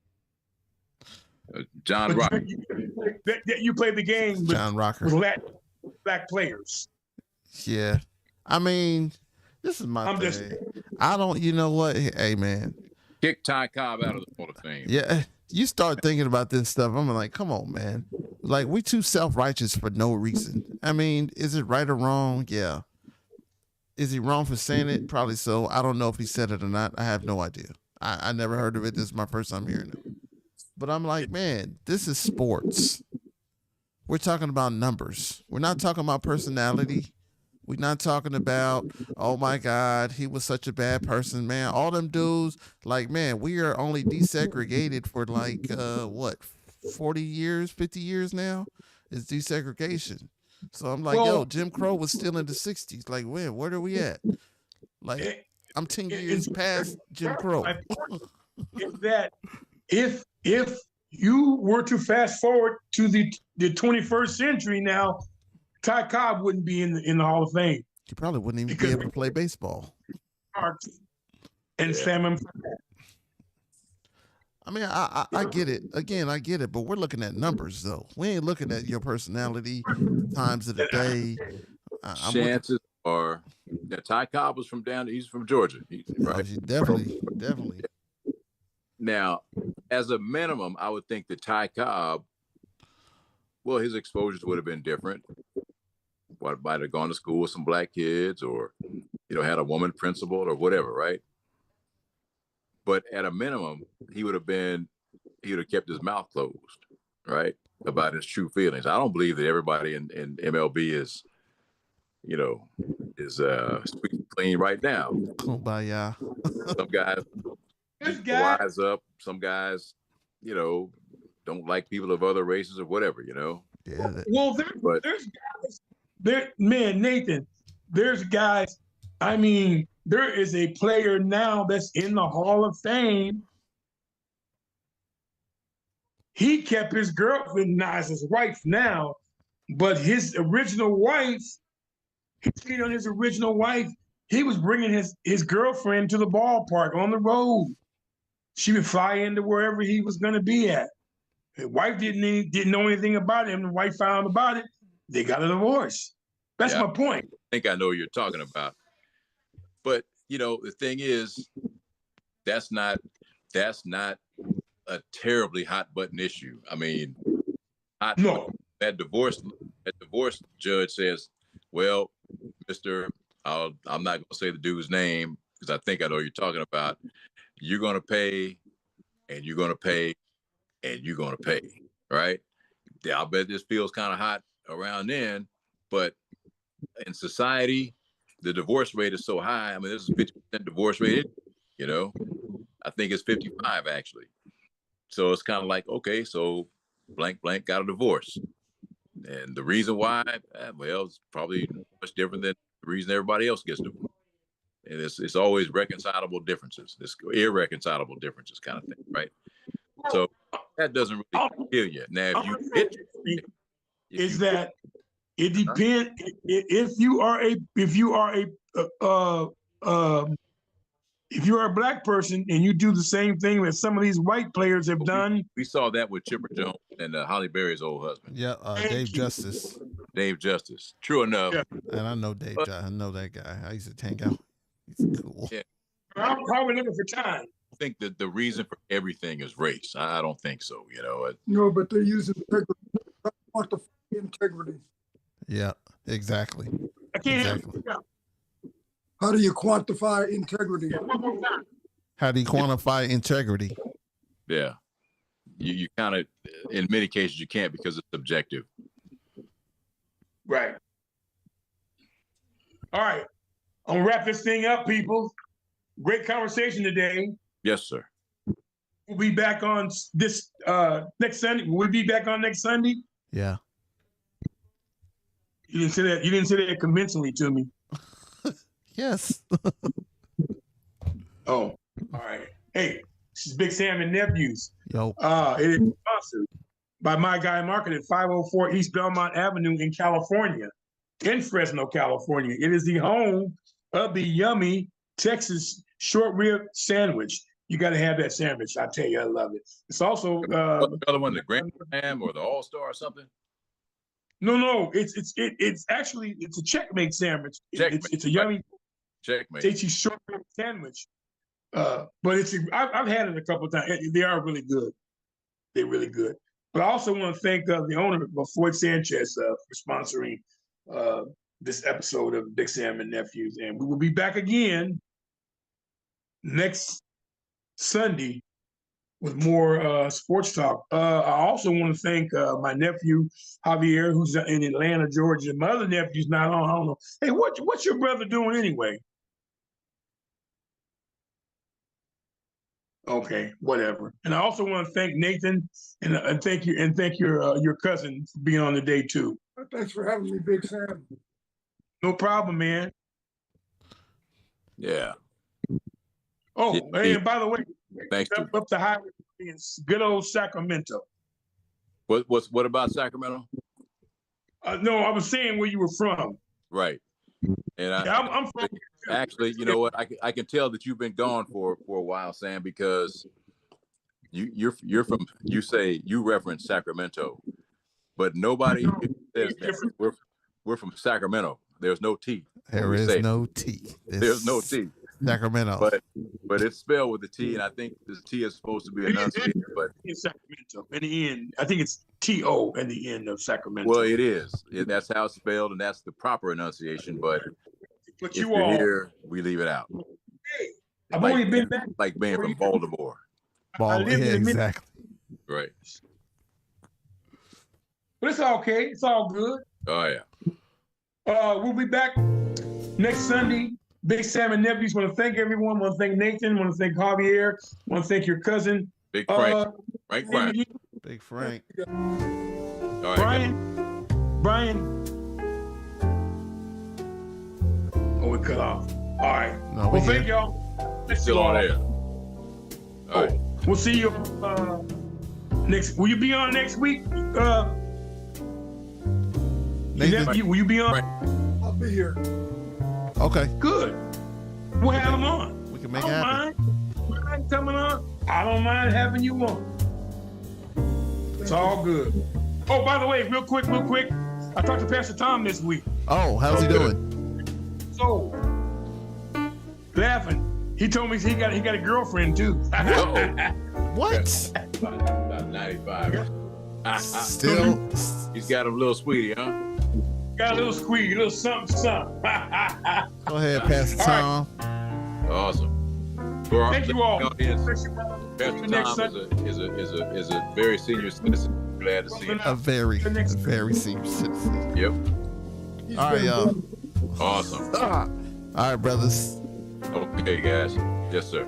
John Rocker. You played the game with John Rocker with black players. Yeah, I mean, this is my thing. I don't. You know what? Hey, man, kick Ty Cobb out of the Hall of Fame. Yeah, you start thinking about this stuff. I'm like, come on, man. Like, we too self-righteous for no reason. I mean, is it right or wrong? Yeah. Is he wrong for saying it? Probably so. I don't know if he said it or not. I have no idea. I never heard of it. This is my first time hearing it. But I'm like, man, this is sports. We're talking about numbers. We're not talking about personality. We're not talking about, oh my God, he was such a bad person, man. All them dudes, like, man, we are only desegregated for like, 40 years, 50 years now? It's desegregation. So I'm like, Jim Crow was still in the 60s. Like, where are we at? Like, I'm 10 years past Jim Crow. Is that if you were to fast forward to the 21st century now, Ty Cobb wouldn't be in the Hall of Fame. He probably wouldn't even be able to play baseball. And Salmon. I mean, I get it. Again, I get it, but we're looking at numbers, though. We ain't looking at your personality, times of the day. Chances are that Ty Cobb was he's from Georgia. Right? Definitely. Now, as a minimum, I would think that Ty Cobb, well, his exposures would have been different. Might have gone to school with some black kids or, had a woman principal or whatever, right? But at a minimum, he would have kept his mouth closed, right? About his true feelings. I don't believe that everybody in MLB is squeaky clean right now. Kumbaya. Some guys wise up. Some guys, don't like people of other races or whatever, Yeah. Well, there's guys. Nathan, there's guys. I mean, there is a player now that's in the Hall of Fame. He kept his girlfriend, not as his wife now, but his original wife, he cheated on his original wife. He was bringing his girlfriend to the ballpark on the road. She would fly into wherever he was going to be at. His wife didn't know anything about him. The wife found about it. They got a divorce. That's my point. I think I know what you're talking about. But, the thing is, that's not a terribly hot button issue. I mean, that divorce judge says, well, Mr. I'm not going to say the dude's name because I think I know what you're talking about. You're going to pay and you're going to pay and you're going to pay, right? I bet this feels kind of hot around then, but in society, the divorce rate is so high. I mean, this is 50% divorce rate, I think it's 55 actually. So it's kind of like, okay, so blank got a divorce. And the reason why, well, it's probably much different than the reason everybody else gets divorced. And it's always reconcilable differences. It's irreconcilable differences kind of thing, right? So that doesn't really kill you. Now, if it depends if you are a black person and you do the same thing that some of these white players have done. We saw that with Chipper Jones and Holly Berry's old husband. Yeah, Dave Justice. Dave Justice. True enough. Yeah. And I know Dave. I know that guy. I used to hang out. He's cool. Yeah. I'm probably looking for time. I think that the reason for everything is race. I don't think so. You know. No, but they're using integrity. Yeah, exactly. I can't. Exactly. How do you quantify integrity? How do you quantify integrity? Yeah. You kind of, in many cases, you can't because it's subjective. Right. All right. I'm going to wrap this thing up, people. Great conversation today. Yes, sir. We'll be back on this next Sunday. We'll be back on next Sunday. Yeah. You didn't say that. You didn't say that convincingly to me. Yes. Oh, all right. Hey, this is Big Sam and Nephews. Yo. It is sponsored by My Guy Market at 504 East Belmont Avenue in California, in Fresno, California. It is the home of the yummy Texas short rib sandwich. You got to have that sandwich. I tell you, I love it. It's also the other one, the Grand Slam or the All Star or something. No. It's actually a Checkmate sandwich. It's a yummy Checkmate. tasty short rib sandwich. But I've had it a couple of times. They are really good. They're really good. But I also want to thank the owner, Floyd Sanchez, for sponsoring this episode of Big Sam and Nephews. And we will be back again next Sunday with more sports talk. I also want to thank my nephew, Javier, who's in Atlanta, Georgia. My other nephew's not on. I don't know. Hey, what's your brother doing anyway? Okay, whatever. And I also want to thank Nathan and thank your cousin for being on the day too. Thanks for having me, Big Sam. No problem, man. Yeah. Oh, hey, and by the way, thanks up the highway in good old Sacramento. What about Sacramento? No, I was saying where you were from. Right. And I'm from actually, you know what? I can tell that you've been gone for a while, Sam, because you're from, you say you reference Sacramento, but nobody says that. We're from Sacramento. There's no T. There is no T. There's no T. Sacramento. But it's spelled with a T, and I think this T is supposed to be enunciated. But in Sacramento, in the end, I think it's T-O in the end of Sacramento. Well, it is. That's how it's spelled, and that's the proper enunciation. But if you you're all here, we leave it out. Hey, I've only been back. Like being from Baltimore. Exactly. Right. But it's okay. It's all good. Oh, yeah. We'll be back next Sunday. Big Sam and Nephews. Want to thank everyone. Want to thank Nathan. Want to thank Javier. Want to thank your cousin. Big Frank. Frank. Big Frank. All right, Brian. Oh, we cut off. All right. No, well, thank y'all. Still on air. All right. We'll see you next. Will you be on next week? Nathan, will you be on? I'll be here. Okay. Good. We'll have him on. We can make it happen. Mind coming on. I don't mind having you on. It's all good. Oh, by the way, real quick. I talked to Pastor Tom this week. Oh, how's he doing? So, laughing. He told me he got a girlfriend too. What? About 95. Still. He's got a little sweetie, huh? Got a little squeeze, a little something. Go ahead, Pastor Tom. Right. Awesome. Thank you all. Pastor Tom is a very senior citizen. Glad to see him. A very senior citizen. Yep. All right, y'all. Awesome. All right, brothers. Okay, guys. Yes, sir.